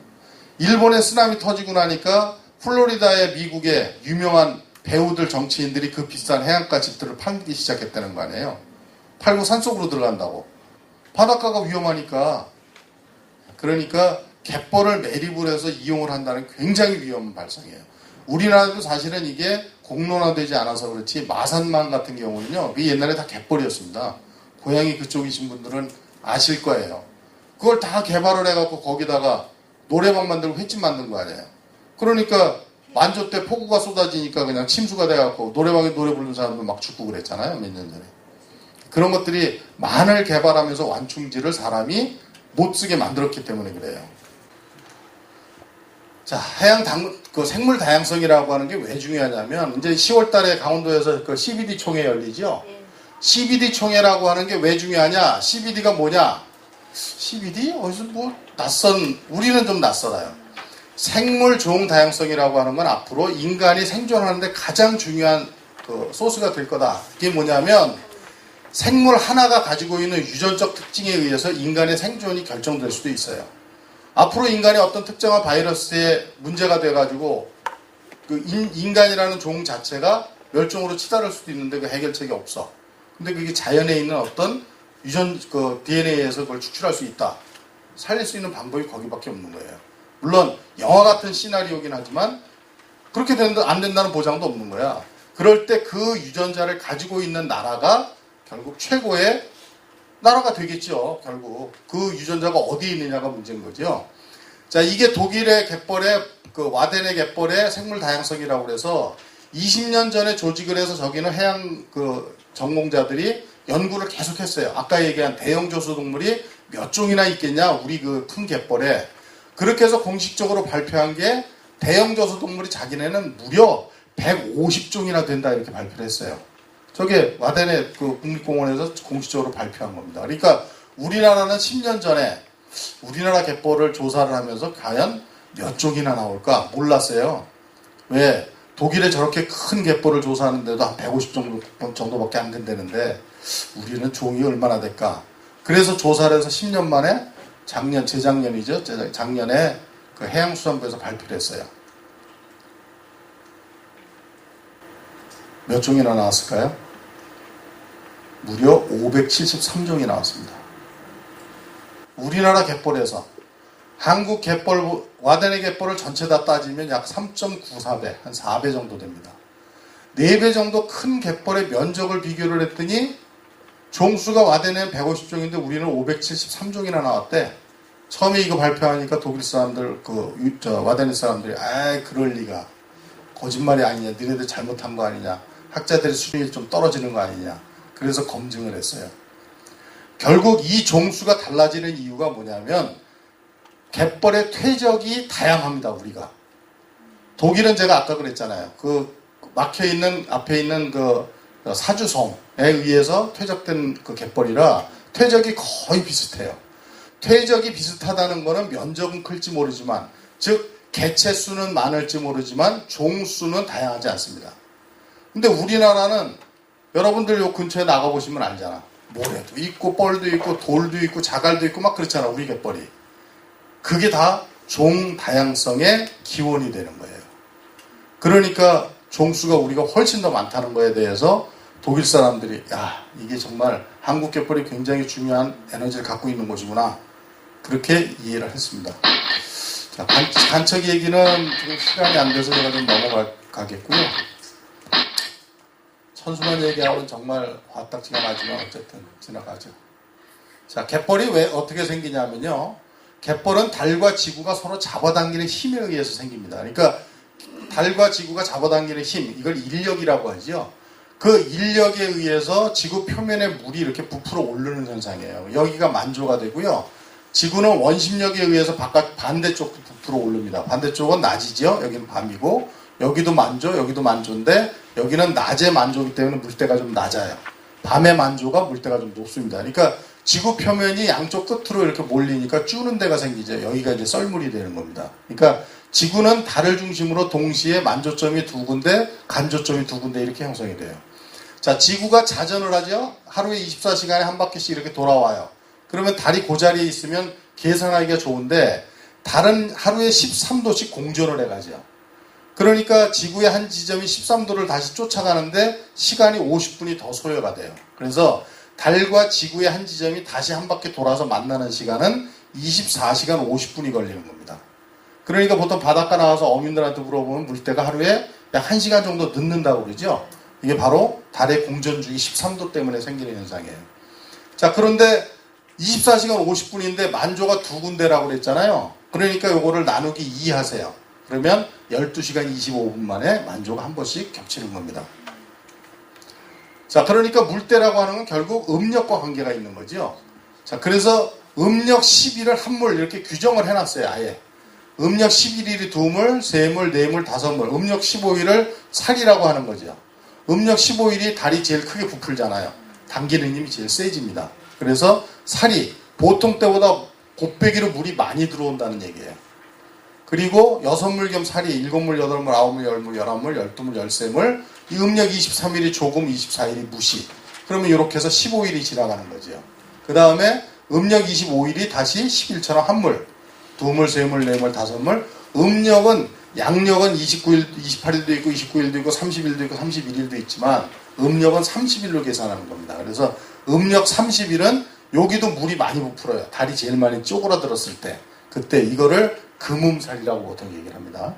일본에 쓰나미 터지고 나니까 플로리다의 미국의 유명한 배우들, 정치인들이 그 비싼 해안가 집들을 팔기 시작했다는 거 아니에요. 팔고 산속으로 들어간다고. 바닷가가 위험하니까. 그러니까 갯벌을 매립을 해서 이용을 한다는 굉장히 위험한 발상이에요. 우리나라도 사실은 이게 공론화되지 않아서 그렇지 마산만 같은 경우는요. 그게 옛날에 다 갯벌이었습니다. 고향이 그쪽이신 분들은 아실 거예요. 그걸 다 개발을 해갖고 거기다가 노래방 만들고 횟집 만든 거 아니에요. 그러니까 만조 때 폭우가 쏟아지니까 그냥 침수가 돼갖고 노래방에 노래 부르는 사람들 막 죽고 그랬잖아요. 몇 년 전에. 그런 것들이 만을 개발하면서 완충지를 사람이 못 쓰게 만들었기 때문에 그래요. 자, 그 생물 다양성이라고 하는 게 왜 중요하냐면 이제 10월 달에 강원도에서 그 CBD 총회 열리죠. CBD 총회라고 하는 게 왜 중요하냐? CBD가 뭐냐? CBD? 어디서 뭐 우리는 좀 낯설어요. 생물 종 다양성이라고 하는 건 앞으로 인간이 생존하는데 가장 중요한 그 소스가 될 거다. 이게 뭐냐면 생물 하나가 가지고 있는 유전적 특징에 의해서 인간의 생존이 결정될 수도 있어요. 앞으로 인간이 어떤 특정한 바이러스에 문제가 돼가지고 그 인간이라는 종 자체가 멸종으로 치달을 수도 있는데 그 해결책이 없어. 근데 그게 자연에 있는 어떤 유전 그 DNA에서 그걸 추출할 수 있다. 살릴 수 있는 방법이 거기밖에 없는 거예요. 물론 영화 같은 시나리오긴 하지만 그렇게 안 된다는 보장도 없는 거야. 그럴 때 그 유전자를 가지고 있는 나라가 결국 최고의 나라가 되겠죠. 결국 그 유전자가 어디에 있느냐가 문제인 거죠. 자, 이게 독일의 갯벌의 그 와덴의 갯벌의 생물 다양성이라고 그래서 20년 전에 조직을 해서 저기는 해양 그 전공자들이 연구를 계속했어요. 아까 얘기한 대형 조수 동물이 몇 종이나 있겠냐, 우리 그 큰 갯벌에. 그렇게 해서 공식적으로 발표한 게 대형 조수 동물이 자기네는 무려 150종이나 된다 이렇게 발표를 했어요. 저게 와덴의 그 국립공원에서 공식적으로 발표한 겁니다. 그러니까 우리나라는 10년 전에 우리나라 갯벌을 조사를 하면서 과연 몇 종이나 나올까 몰랐어요. 왜? 독일에 저렇게 큰 갯벌을 조사하는데도 한 150 정도밖에 안 된다는데 우리는 종이 얼마나 될까? 그래서 조사를 해서 10년 만에 재작년이죠. 작년에 그 해양수산부에서 발표를 했어요. 몇 종이나 나왔을까요? 무려 573종이 나왔습니다. 우리나라 갯벌에서 한국 갯벌, 와덴의 갯벌을 전체 다 따지면 약 3.94배, 한 4배 정도 됩니다. 4배 정도 큰 갯벌의 면적을 비교를 했더니 종수가 와덴에는 150종인데 우리는 573종이나 나왔대. 처음에 이거 발표하니까 독일 사람들, 와덴의 사람들이, 그럴 리가. 거짓말이 아니냐. 니네들 잘못한 거 아니냐. 학자들의 수준이 좀 떨어지는 거 아니냐. 그래서 검증을 했어요. 결국 이 종수가 달라지는 이유가 뭐냐면 갯벌의 퇴적이 다양합니다. 우리가. 독일은 제가 아까 그랬잖아요. 그 막혀있는 앞에 있는 그 사주성에 의해서 퇴적된 그 갯벌이라 퇴적이 거의 비슷해요. 퇴적이 비슷하다는 거는 면적은 클지 모르지만, 즉 개체 수는 많을지 모르지만 종수는 다양하지 않습니다. 근데 우리나라는 여러분들 요 근처에 나가보시면 알잖아. 모래도 있고 뻘도 있고 돌도 있고 자갈도 있고 막 그렇잖아. 우리 갯벌이. 그게 다 종 다양성의 기원이 되는 거예요. 그러니까 종수가 우리가 훨씬 더 많다는 거에 대해서 독일 사람들이 이게 정말 한국 갯벌이 굉장히 중요한 에너지를 갖고 있는 곳이구나. 그렇게 이해를 했습니다. 자, 간척 얘기는 지금 시간이 안 돼서 제가 좀 넘어가겠고요. 천수만 얘기하면 정말 화딱지가 나지만 어쨌든 지나가죠. 자, 갯벌이 왜 어떻게 생기냐면요. 갯벌은 달과 지구가 서로 잡아당기는 힘에 의해서 생깁니다. 그러니까 달과 지구가 잡아당기는 힘, 이걸 인력이라고 하죠. 그 인력에 의해서 지구 표면에 물이 이렇게 부풀어 오르는 현상이에요. 여기가 만조가 되고요. 지구는 원심력에 의해서 반대쪽도 부풀어 오릅니다. 반대쪽은 낮이죠. 여기는 밤이고, 여기도 만조, 여기도 만조인데 여기는 낮의 만조이기 때문에 물때가 좀 낮아요. 밤의 만조가 물때가 좀 높습니다. 그러니까 지구 표면이 양쪽 끝으로 이렇게 몰리니까 쭈는 데가 생기죠. 여기가 이제 썰물이 되는 겁니다. 그러니까 지구는 달을 중심으로 동시에 만조점이 두 군데, 간조점이 두 군데 이렇게 형성이 돼요. 자, 지구가 자전을 하죠. 하루에 24시간에 한 바퀴씩 이렇게 돌아와요. 그러면 달이 그 자리에 있으면 계산하기가 좋은데 달은 하루에 13도씩 공전을 해가죠. 그러니까 지구의 한 지점이 13도를 다시 쫓아가는데 시간이 50분이 더 소요가 돼요. 그래서 달과 지구의 한 지점이 다시 한 바퀴 돌아서 만나는 시간은 24시간 50분이 걸리는 겁니다. 그러니까 보통 바닷가 나와서 어민들한테 물어보면 물때가 하루에 약 1시간 정도 늦는다고 그러죠. 이게 바로 달의 공전주기 13도 때문에 생기는 현상이에요. 자, 그런데 24시간 50분인데 만조가 두 군데라고 그랬잖아요. 그러니까 요거를 나누기 2 하세요. 그러면 12시간 25분 만에 만조가 한 번씩 겹치는 겁니다. 자, 그러니까 물때라고 하는 건 결국 음력과 관계가 있는 거죠. 자, 그래서 음력 10일을 한물 이렇게 규정을 해놨어요. 아예. 음력 11일이 두물, 세물, 네물, 다섯물. 음력 15일을 살이라고 하는 거죠. 음력 15일이 달이 제일 크게 부풀잖아요. 당기는 힘이 제일 세집니다. 그래서 살이 보통 때보다 곱빼기로 물이 많이 들어온다는 얘기예요. 그리고 여섯물 겸 살이 일곱물, 여덟물, 아홉물, 열물, 열한물, 열두물, 열세물. 이 음력 23일이 조금, 24일이 무시. 그러면 이렇게 해서 15일이 지나가는 거죠. 그 다음에 음력 25일이 다시 10일처럼 한물. 두물, 세물, 네물, 다섯물. 음력은 양력은 29일, 28일도 있고 29일도 있고 30일도 있고 31일도 있지만 음력은 30일로 계산하는 겁니다. 그래서 음력 30일은 여기도 물이 많이 부풀어요. 달이 제일 많이 쪼그라들었을 때. 그때 이거를 금음살이라고 보통 얘기를 합니다.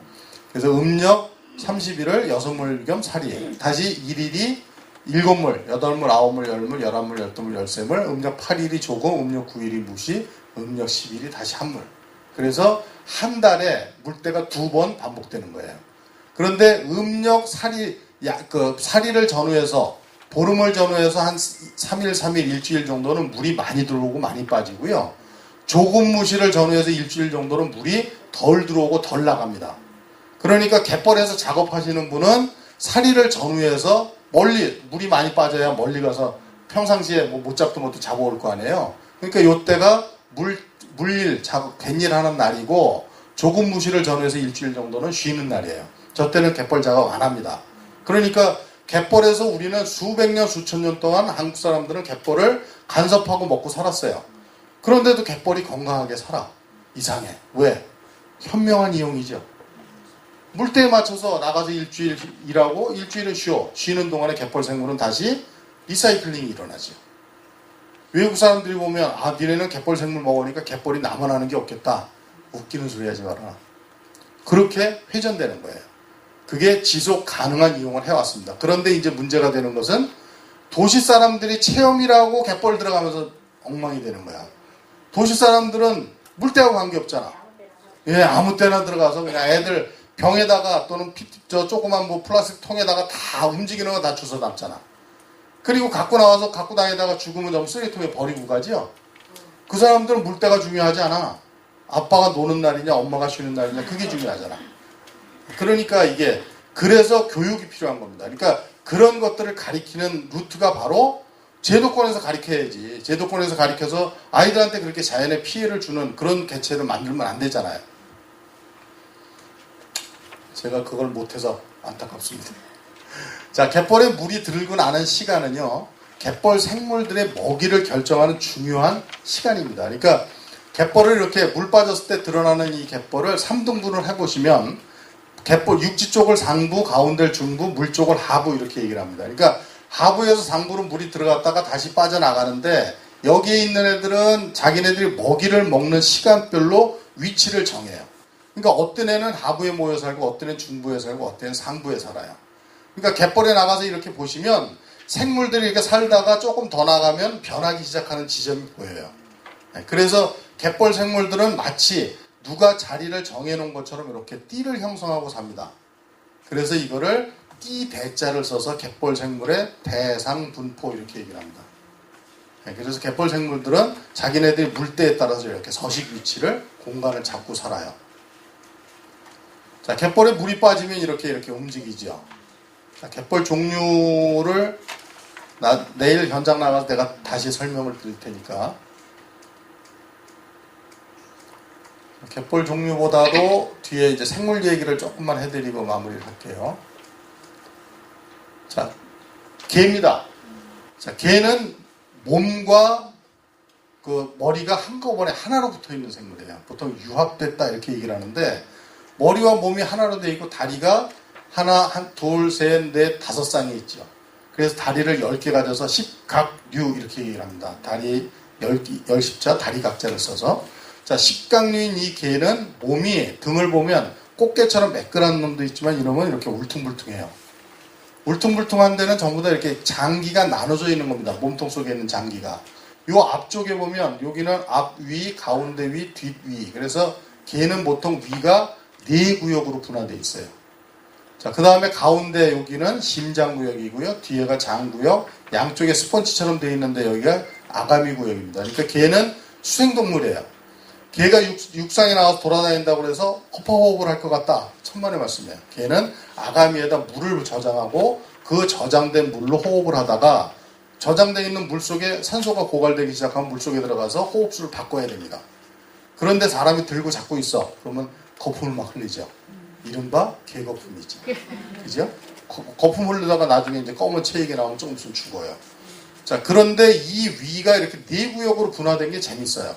그래서 음력 30일을 6물 겸 살이. 다시 일일이 7물, 8물, 9물, 10물, 11물, 12물, 13물, 음력 8일이 조금, 음력 9일이 무시, 음력 10일이 다시 한물. 그래서 한 달에 물때가 2번 반복되는 거예요. 그런데 음력 살이, 살이를 전후해서, 보름을 전후해서 한 3일, 3일, 일주일 정도는 물이 많이 들어오고 많이 빠지고요. 조금 무시를 전후해서 일주일 정도는 물이 덜 들어오고 덜 나갑니다. 그러니까 갯벌에서 작업하시는 분은 살이를 전후해서 멀리, 물이 많이 빠져야 멀리 가서 평상시에 뭐 못 잡던 것도 잡아올 거 아니에요. 그러니까 요때가 물일, 갯일 하는 날이고 조금 무시를 전후해서 일주일 정도는 쉬는 날이에요. 저 때는 갯벌 작업 안 합니다. 그러니까 갯벌에서 우리는 수백 년, 수천 년 동안 한국 사람들은 갯벌을 간섭하고 먹고 살았어요. 그런데도 갯벌이 건강하게 살아. 이상해. 왜? 현명한 이용이죠. 물때에 맞춰서 나가서 일주일 일하고 일주일은 쉬어. 쉬는 동안에 갯벌 생물은 다시 리사이클링이 일어나죠. 외국 사람들이 보면 아 니네는 갯벌 생물 먹으니까 갯벌이 남아나는 게 없겠다. 웃기는 소리 하지 마라. 그렇게 회전되는 거예요. 그게 지속 가능한 이용을 해왔습니다. 그런데 이제 문제가 되는 것은 도시 사람들이 체험이라고 갯벌 들어가면서 엉망이 되는 거야. 도시 사람들은 물때하고 관계없잖아. 예, 아무 때나 들어가서 그냥 애들 병에다가 또는 저 조그만 뭐 플라스틱 통에다가 다 움직이는 거 다 주워 담잖아. 그리고 갖고 나와서 갖고 다니다가 죽으면 좀 쓰레기통에 버리고 가죠. 그 사람들은 물때가 중요하지 않아. 아빠가 노는 날이냐 엄마가 쉬는 날이냐 그게 중요하잖아. 그러니까 이게 그래서 교육이 필요한 겁니다. 그러니까 그런 것들을 가리키는 루트가 바로 제도권에서 가르쳐야지. 제도권에서 가르쳐서 아이들한테 그렇게 자연에 피해를 주는 그런 개체를 만들면 안 되잖아요. 제가 그걸 못해서 안타깝습니다. 자, 갯벌에 물이 들고 나는 시간은요, 갯벌 생물들의 먹이를 결정하는 중요한 시간입니다. 그러니까 갯벌을 이렇게 물 빠졌을 때 드러나는 이 갯벌을 3등분을 해보시면 갯벌 육지 쪽을 상부, 가운데를 중부, 물 쪽을 하부 이렇게 얘기를 합니다. 그러니까 하부에서 상부로 물이 들어갔다가 다시 빠져나가는데 여기에 있는 애들은 자기네들이 먹이를 먹는 시간별로 위치를 정해요. 그러니까 어떤 애는 하부에 모여 살고 어떤 애는 중부에 살고 어떤 애는 상부에 살아요. 그러니까 갯벌에 나가서 이렇게 보시면 생물들이 이렇게 살다가 조금 더 나가면 변하기 시작하는 지점이 보여요. 그래서 갯벌 생물들은 마치 누가 자리를 정해놓은 것처럼 이렇게 띠를 형성하고 삽니다. 그래서 이거를 띠 대자를 써서 갯벌 생물의 대상분포 이렇게 얘기를 합니다. 그래서 갯벌 생물들은 자기네들이 물때에 따라서 이렇게 서식 위치를 공간을 잡고 살아요. 자, 갯벌에 물이 빠지면 이렇게 움직이죠. 자, 갯벌 종류를 내일 현장 나가서 내가 다시 설명을 드릴 테니까. 갯벌 종류보다도 뒤에 이제 생물 얘기를 조금만 해드리고 마무리를 할게요. 자, 개입니다. 자, 개는 몸과 그 머리가 한꺼번에 하나로 붙어 있는 생물이에요. 보통 유합됐다 이렇게 얘기를 하는데 머리와 몸이 하나로 되어 있고 다리가 하나, 둘, 셋, 넷, 5쌍이 있죠. 그래서 다리를 10개 가져서 십각류 이렇게 얘기를 합니다. 다리 10십자, 다리 각자를 써서. 자, 십각류인 이 개는 몸이 등을 보면 꽃게처럼 매끈한 놈도 있지만 이놈은 이렇게 울퉁불퉁해요. 울퉁불퉁한 데는 전부 다 이렇게 장기가 나눠져 있는 겁니다. 몸통 속에 있는 장기가. 요 앞쪽에 보면 여기는 앞위, 가운데 위, 뒷위. 그래서 개는 보통 위가 4구역으로 분화되어 있어요. 자, 그 다음에 가운데 여기는 심장구역이고요. 뒤에가 장구역, 양쪽에 스펀지처럼 되어 있는데 여기가 아가미구역입니다. 그러니까 개는 수생동물이에요. 개가 육상에 나와서 돌아다닌다고 해서 허파호흡을 할 것 같다. 천만의 말씀이에요. 개는 아가미에다 물을 저장하고 그 저장된 물로 호흡을 하다가 저장되어 있는 물 속에 산소가 고갈되기 시작하면 물 속에 들어가서 호흡수를 바꿔야 됩니다. 그런데 사람이 들고 잡고 있어. 그러면 거품을 막 흘리죠. 이른바 개거품이죠. 그죠? 거품 흘리다가 나중에 이제 검은 체액이 나오면 조금 있으면 죽어요. 자, 그런데 이 위가 이렇게 4구역으로 분화된 게 재밌어요.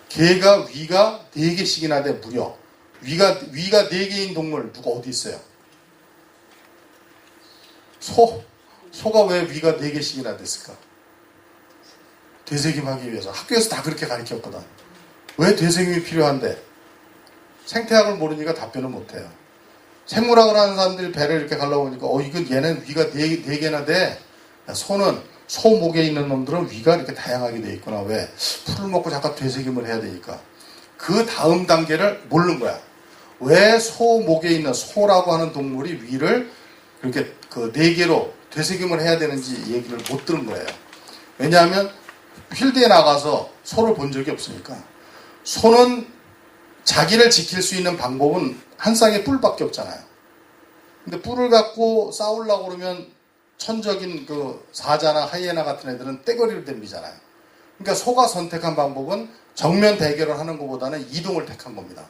개가 위가 4개씩이나 돼, 무려. 위가 4개인 동물, 누가 어디 있어요? 소가 왜 위가 4개씩이나 됐을까? 되새김하기 위해서. 학교에서 다 그렇게 가르쳤거든. 왜 되새김이 필요한데? 생태학을 모르니까 답변을 못해요. 생물학을 하는 사람들이 배를 이렇게 갈라보니까 이건 얘는 위가 네 개나 돼. 소는 소목에 있는 놈들은 위가 이렇게 다양하게 돼 있구나. 왜? 풀을 먹고 잠깐 되새김을 해야 되니까. 그 다음 단계를 모르는 거야. 왜 소목에 있는 소라고 하는 동물이 위를 그렇게 그 네 개로 되새김을 해야 되는지 얘기를 못 들은 거예요. 왜냐하면 필드에 나가서 소를 본 적이 없으니까. 소는 자기를 지킬 수 있는 방법은 한 쌍의 뿔밖에 없잖아요. 근데 뿔을 갖고 싸우려고 그러면 천적인 그 사자나 하이에나 같은 애들은 떼거리를 댐비잖아요. 그러니까 소가 선택한 방법은 정면 대결을 하는 것보다는 이동을 택한 겁니다.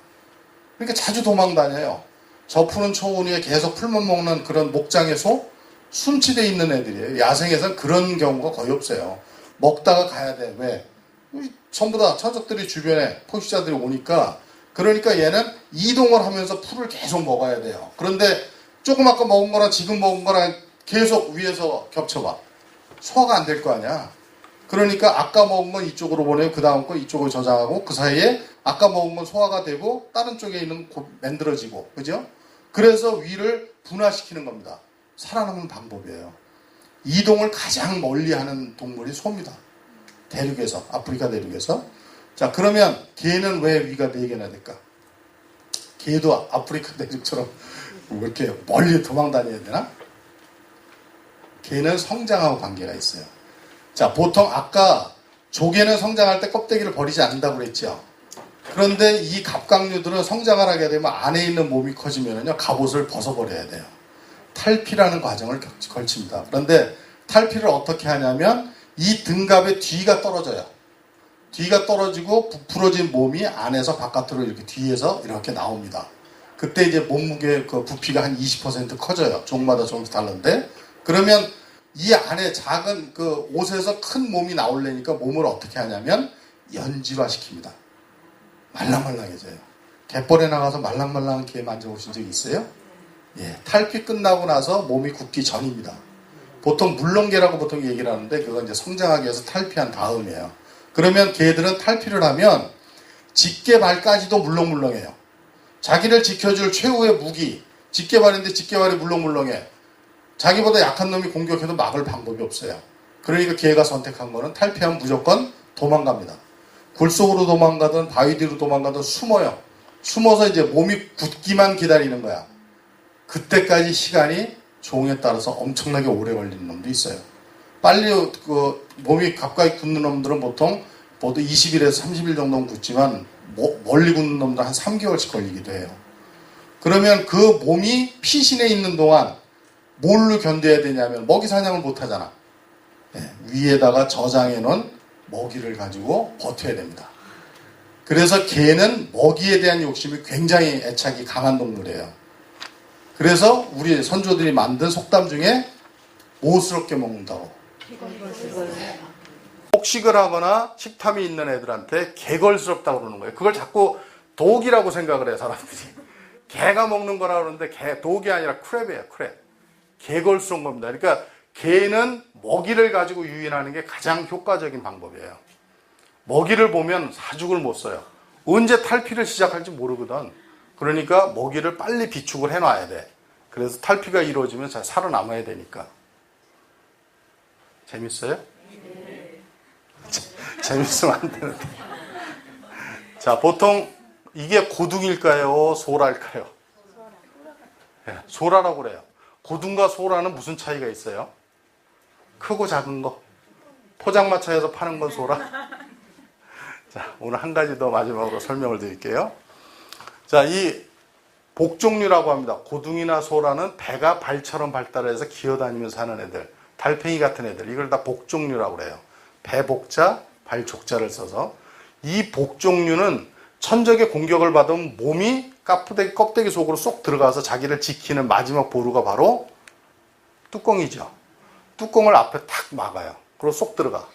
그러니까 자주 도망 다녀요. 저 푸른 초원 위에 계속 풀만 먹는 그런 목장의 소? 순치되어 있는 애들이에요. 야생에서는 그런 경우가 거의 없어요. 먹다가 가야 돼. 왜? 전부 다 천적들이 주변에 포식자들이 오니까, 그러니까 얘는 이동을 하면서 풀을 계속 먹어야 돼요. 그런데 조금 아까 먹은 거랑 지금 먹은 거랑 계속 위에서 겹쳐봐. 소화가 안 될 거 아니야. 그러니까 아까 먹은 건 이쪽으로 보내고 그 다음 거 이쪽으로 저장하고 그 사이에 아까 먹은 건 소화가 되고 다른 쪽에 있는 거 만들어지고, 그죠? 그래서 위를 분화시키는 겁니다. 살아남는 방법이에요. 이동을 가장 멀리 하는 동물이 소입니다. 대륙에서, 아프리카 대륙에서. 자, 그러면 개는 왜 위가 4개나 될까? 개도 아프리카 대륙처럼 왜 이렇게 멀리 도망 다녀야 되나? 개는 성장하고 관계가 있어요. 자, 보통 아까 조개는 성장할 때 껍데기를 버리지 않는다고 그랬죠. 그런데 이 갑각류들은 성장을 하게 되면 안에 있는 몸이 커지면요, 갑옷을 벗어버려야 돼요. 탈피라는 과정을 걸칩니다. 그런데 탈피를 어떻게 하냐면 이 등갑의 뒤가 떨어져요. 뒤가 떨어지고 부풀어진 몸이 안에서 바깥으로 이렇게 뒤에서 이렇게 나옵니다. 그때 이제 몸무게 그 부피가 한 20% 커져요. 종마다 조금씩 다른데, 그러면 이 안에 작은 그 옷에서 큰 몸이 나오려니까 몸을 어떻게 하냐면 연질화 시킵니다. 말랑말랑해져요. 갯벌에 나가서 말랑말랑한 개 만져보신 적 있어요? 예, 탈피 끝나고 나서 몸이 굳기 전입니다. 보통 물렁개라고 보통 얘기를 하는데 그건 이제 성장하기 위해서 탈피한 다음이에요. 그러면 개들은 탈피를 하면 직계발까지도 물렁물렁해요. 자기를 지켜줄 최후의 무기, 직계발인데 직계발이 물렁물렁해. 자기보다 약한 놈이 공격해도 막을 방법이 없어요. 그러니까 개가 선택한 거는 탈피하면 무조건 도망갑니다. 굴 속으로 도망가든 바위 뒤로 도망가든 숨어요. 숨어서 이제 몸이 굳기만 기다리는 거야. 그때까지 시간이 종에 따라서 엄청나게 오래 걸리는 놈도 있어요. 빨리 그 몸이 가까이 굳는 놈들은 보통 모두 20일에서 30일 정도는 굳지만 멀리 굳는 놈들 한 3개월씩 걸리기도 해요. 그러면 그 몸이 피신해 있는 동안 뭘로 견뎌야 되냐면 먹이 사냥을 못 하잖아. 네, 위에다가 저장해 놓은 먹이를 가지고 버텨야 됩니다. 그래서 개는 먹이에 대한 욕심이 굉장히 애착이 강한 동물이에요. 그래서 우리 선조들이 만든 속담 중에 모스럽게 먹는다고. 폭식을 하거나 식탐이 있는 애들한테 개걸스럽다고 그러는 거예요. 그걸 자꾸 독이라고 생각을 해요, 사람들이. 개가 먹는 거라 그러는데 독이 아니라 크랩이에요, 크랩. 개걸스러운 겁니다. 그러니까 개는 먹이를 가지고 유인하는 게 가장 효과적인 방법이에요. 먹이를 보면 사죽을 못 써요. 언제 탈피를 시작할지 모르거든. 그러니까 먹이를 빨리 비축을 해놔야 돼. 그래서 탈피가 이루어지면 잘 살아남아야 되니까. 재밌어요? 네. 재밌으면 안 되는데. 자, 보통 이게 고둥일까요? 소랄까요? 네, 소라라고 그래요. 고둥과 소라는 무슨 차이가 있어요? 크고 작은 거. 포장마차에서 파는 건 소라. 자, 오늘 한 가지 더 마지막으로 설명을 드릴게요. 자, 이 복종류라고 합니다. 고둥이나 소라는 배가 발처럼 발달해서 기어다니면서 사는 애들, 달팽이 같은 애들, 이걸 다 복종류라고 그래요. 배복자, 발족자를 써서. 이 복종류는 천적의 공격을 받으면 몸이 껍데기 속으로 쏙 들어가서 자기를 지키는 마지막 보루가 바로 뚜껑이죠. 뚜껑을 앞에 탁 막아요. 그리고 쏙 들어가.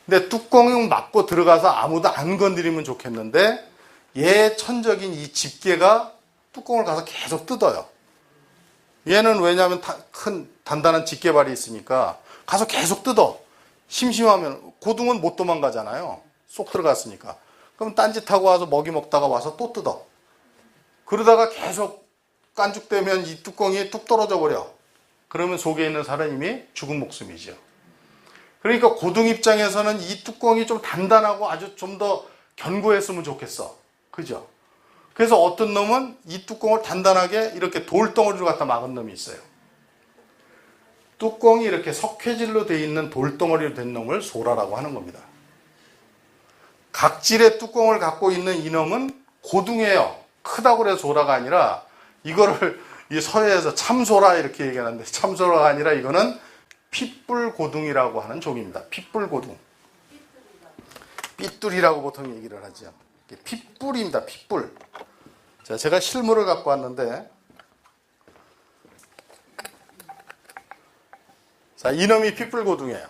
근데 뚜껑을 막고 들어가서 아무도 안 건드리면 좋겠는데 얘 천적인 이 집게가 뚜껑을 가서 계속 뜯어요. 얘는 왜냐하면 큰 단단한 집게발이 있으니까 가서 계속 뜯어. 심심하면 고등은 못 도망가잖아요. 쏙 들어갔으니까. 그럼 딴짓하고 와서 먹이 먹다가 와서 또 뜯어. 그러다가 계속 깐죽되면 이 뚜껑이 뚝 떨어져 버려. 그러면 속에 있는 살은 이미 죽은 목숨이죠. 그러니까 고등 입장에서는 이 뚜껑이 좀 단단하고 아주 좀 더 견고했으면 좋겠어. 그죠? 그래서 어떤 놈은 이 뚜껑을 단단하게 이렇게 돌덩어리로 갖다 막은 놈이 있어요. 뚜껑이 이렇게 석회질로 되어 있는 돌덩어리로 된 놈을 소라라고 하는 겁니다. 각질의 뚜껑을 갖고 있는 이놈은 고등이에요. 크다고 그래서 소라가 아니라 이거를 이 서해에서 참소라 이렇게 얘기하는데 참소라가 아니라 이거는 핏불고등이라고 하는 종입니다. 핏불고등. 삐뚤이라고 보통 얘기를 하죠. 핏불입니다. 핏불. 자, 제가 실물을 갖고 왔는데 자, 이놈이 핏불고등이에요.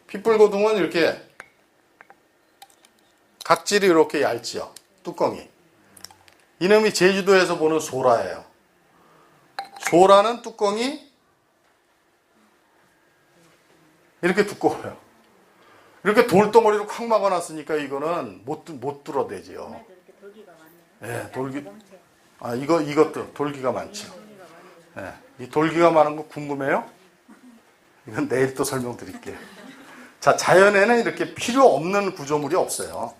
핏불고등은 이렇게 각질이 이렇게 얇지요. 뚜껑이. 이놈이 제주도에서 보는 소라예요. 소라는 뚜껑이 이렇게 두꺼워요. 이렇게 돌덩어리로 콱 막아놨으니까 이거는 못 뚫어대지요. 네, 이것도 돌기가 많죠. 네, 이 돌기가 많은 거 궁금해요? 이건 내일 또 설명드릴게요. 자, 자연에는 이렇게 필요 없는 구조물이 없어요.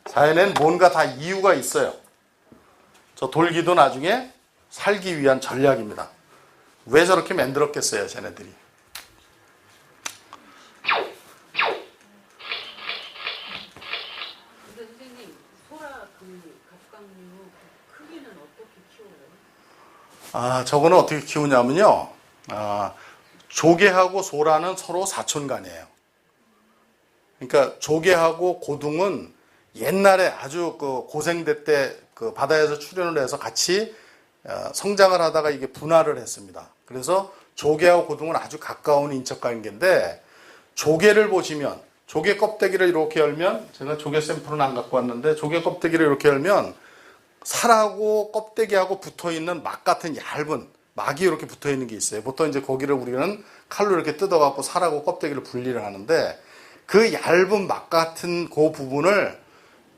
자연에는 뭔가 다 이유가 있어요. 저 돌기도 나중에 살기 위한 전략입니다. 왜 저렇게 만들었겠어요, 쟤네들이. 근데 선생님, 소라 그 갑각류 크기는 어떻게 키워요? 저거는 어떻게 키우냐면요. 조개하고 소라는 서로 사촌간이에요. 그러니까 조개하고 고등은 옛날에 아주 그 고생대 때 그 바다에서 출현을 해서 같이 성장을 하다가 이게 분화를 했습니다. 그래서 조개하고 고등은 아주 가까운 인척 관계인데 조개를 보시면 조개 껍데기를 이렇게 열면 제가 조개 샘플은 안 갖고 왔는데 조개 껍데기를 이렇게 열면 살하고 껍데기하고 붙어있는 막 같은 얇은 막이 이렇게 붙어있는 게 있어요. 보통 이제 고기를 우리는 칼로 이렇게 뜯어갖고 살하고 껍데기를 분리를 하는데 그 얇은 막 같은 그 부분을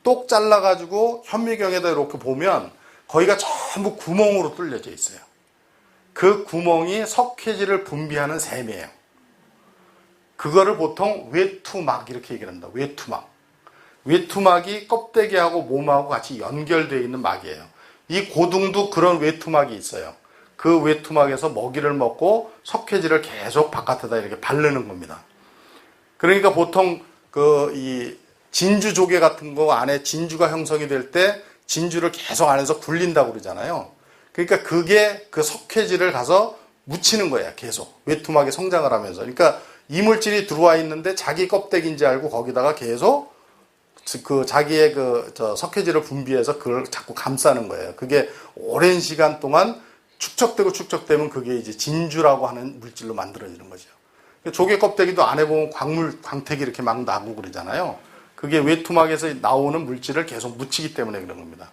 똑 잘라가지고 현미경에다 이렇게 보면 거기가 전부 구멍으로 뚫려져 있어요. 그 구멍이 석회질을 분비하는 샘이에요. 그거를 보통 외투막 이렇게 얘기를 합니다. 외투막. 외투막이 껍데기하고 몸하고 같이 연결되어 있는 막이에요. 이 고등도 그런 외투막이 있어요. 그 외투막에서 먹이를 먹고 석회질을 계속 바깥에다 이렇게 바르는 겁니다. 그러니까 보통 이 진주 조개 같은 거 안에 진주가 형성이 될 때 진주를 계속 안에서 굴린다고 그러잖아요. 그러니까 그게 그 석회질을 가서 묻히는 거예요. 계속 외투막이 성장을 하면서. 그러니까 이물질이 들어와 있는데 자기 껍데기인지 알고 거기다가 계속 그 자기의 석회질을 분비해서 그걸 자꾸 감싸는 거예요. 그게 오랜 시간 동안 축적되고 축적되면 그게 이제 진주라고 하는 물질로 만들어지는 거죠. 조개 껍데기도 안에 보면 광택이 이렇게 막 나고 그러잖아요. 그게 외투막에서 나오는 물질을 계속 묻히기 때문에 그런 겁니다.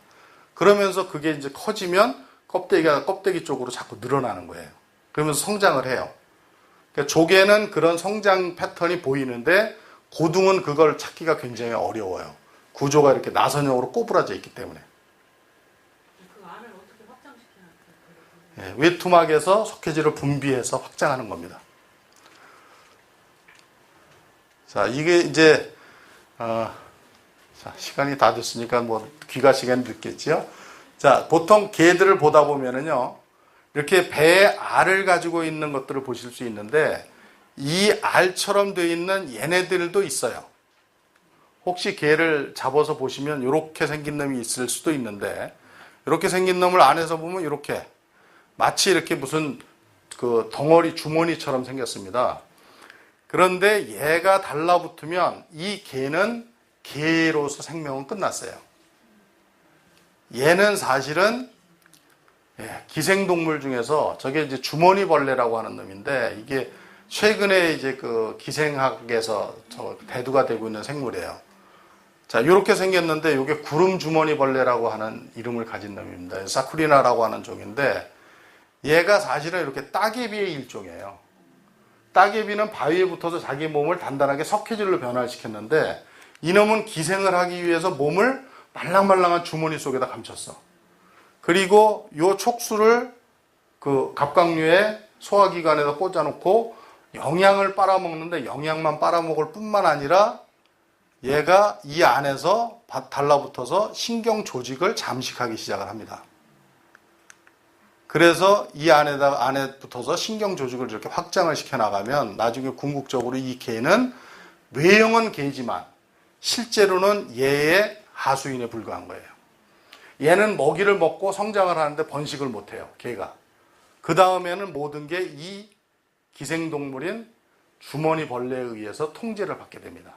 그러면서 그게 이제 커지면 껍데기가 껍데기 쪽으로 자꾸 늘어나는 거예요. 그러면서 성장을 해요. 그러니까 조개는 그런 성장 패턴이 보이는데 고등은 그걸 찾기가 굉장히 어려워요. 구조가 이렇게 나선형으로 꼬부라져 있기 때문에. 그 안을 어떻게 확장시키나? 외투막에서 석회질을 분비해서 확장하는 겁니다. 자, 이게 이제 자, 시간이 다 됐으니까 뭐 귀가 시간이 늦겠지요. 자, 보통 개들을 보다 보면은요, 이렇게 배에 알을 가지고 있는 것들을 보실 수 있는데 이 알처럼 되어 있는 얘네들도 있어요. 혹시 개를 잡아서 보시면 이렇게 생긴 놈이 있을 수도 있는데 이렇게 생긴 놈을 안에서 보면 이렇게 마치 이렇게 무슨 그 덩어리 주머니처럼 생겼습니다. 그런데 얘가 달라붙으면 이 개는 개로서 생명은 끝났어요. 얘는 사실은 기생동물 중에서 저게 이제 주머니벌레라고 하는 놈인데 이게 최근에 이제 그 기생학에서 대두가 되고 있는 생물이에요. 자, 이렇게 생겼는데 이게 구름주머니벌레라고 하는 이름을 가진 놈입니다. 사쿠리나라고 하는 종인데 얘가 사실은 이렇게 따개비의 일종이에요. 따개비는 바위에 붙어서 자기 몸을 단단하게 석회질로 변화시켰는데 이놈은 기생을 하기 위해서 몸을 말랑말랑한 주머니 속에다 감췄어. 그리고 요 촉수를 그 갑각류의 소화기관에다 꽂아놓고 영양을 빨아먹는데 영양만 빨아먹을 뿐만 아니라 얘가 이 안에서 달라붙어서 신경 조직을 잠식하기 시작을 합니다. 그래서 이 안에 붙어서 신경 조직을 이렇게 확장을 시켜나가면 나중에 궁극적으로 이 개는 외형은 개지만 실제로는 얘의 하수인에 불과한 거예요. 얘는 먹이를 먹고 성장을 하는데 번식을 못해요. 개가. 그 다음에는 모든 게 이 기생동물인 주머니 벌레에 의해서 통제를 받게 됩니다.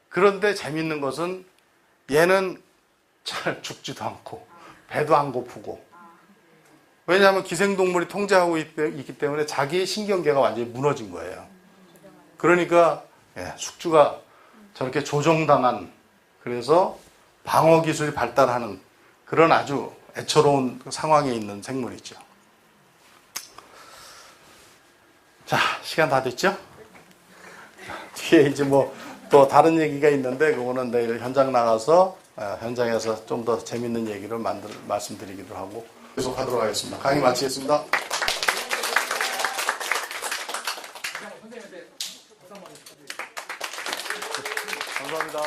그런데 재밌는 것은 얘는 잘 죽지도 않고 배도 안 고프고, 왜냐하면 기생동물이 통제하고 있기 때문에 자기 신경계가 완전히 무너진 거예요. 그러니까 숙주가 저렇게 조종당한, 그래서 방어 기술이 발달하는 그런 아주 애처로운 상황에 있는 생물이죠. 자, 시간 다 됐죠? 뒤에 이제 뭐 또 다른 얘기가 있는데 그거는 내일 현장 나가서 현장에서 좀 더 재밌는 얘기를 말씀드리기도 하고 계속 하도록 하겠습니다. 강의 마치겠습니다. 감사합니다.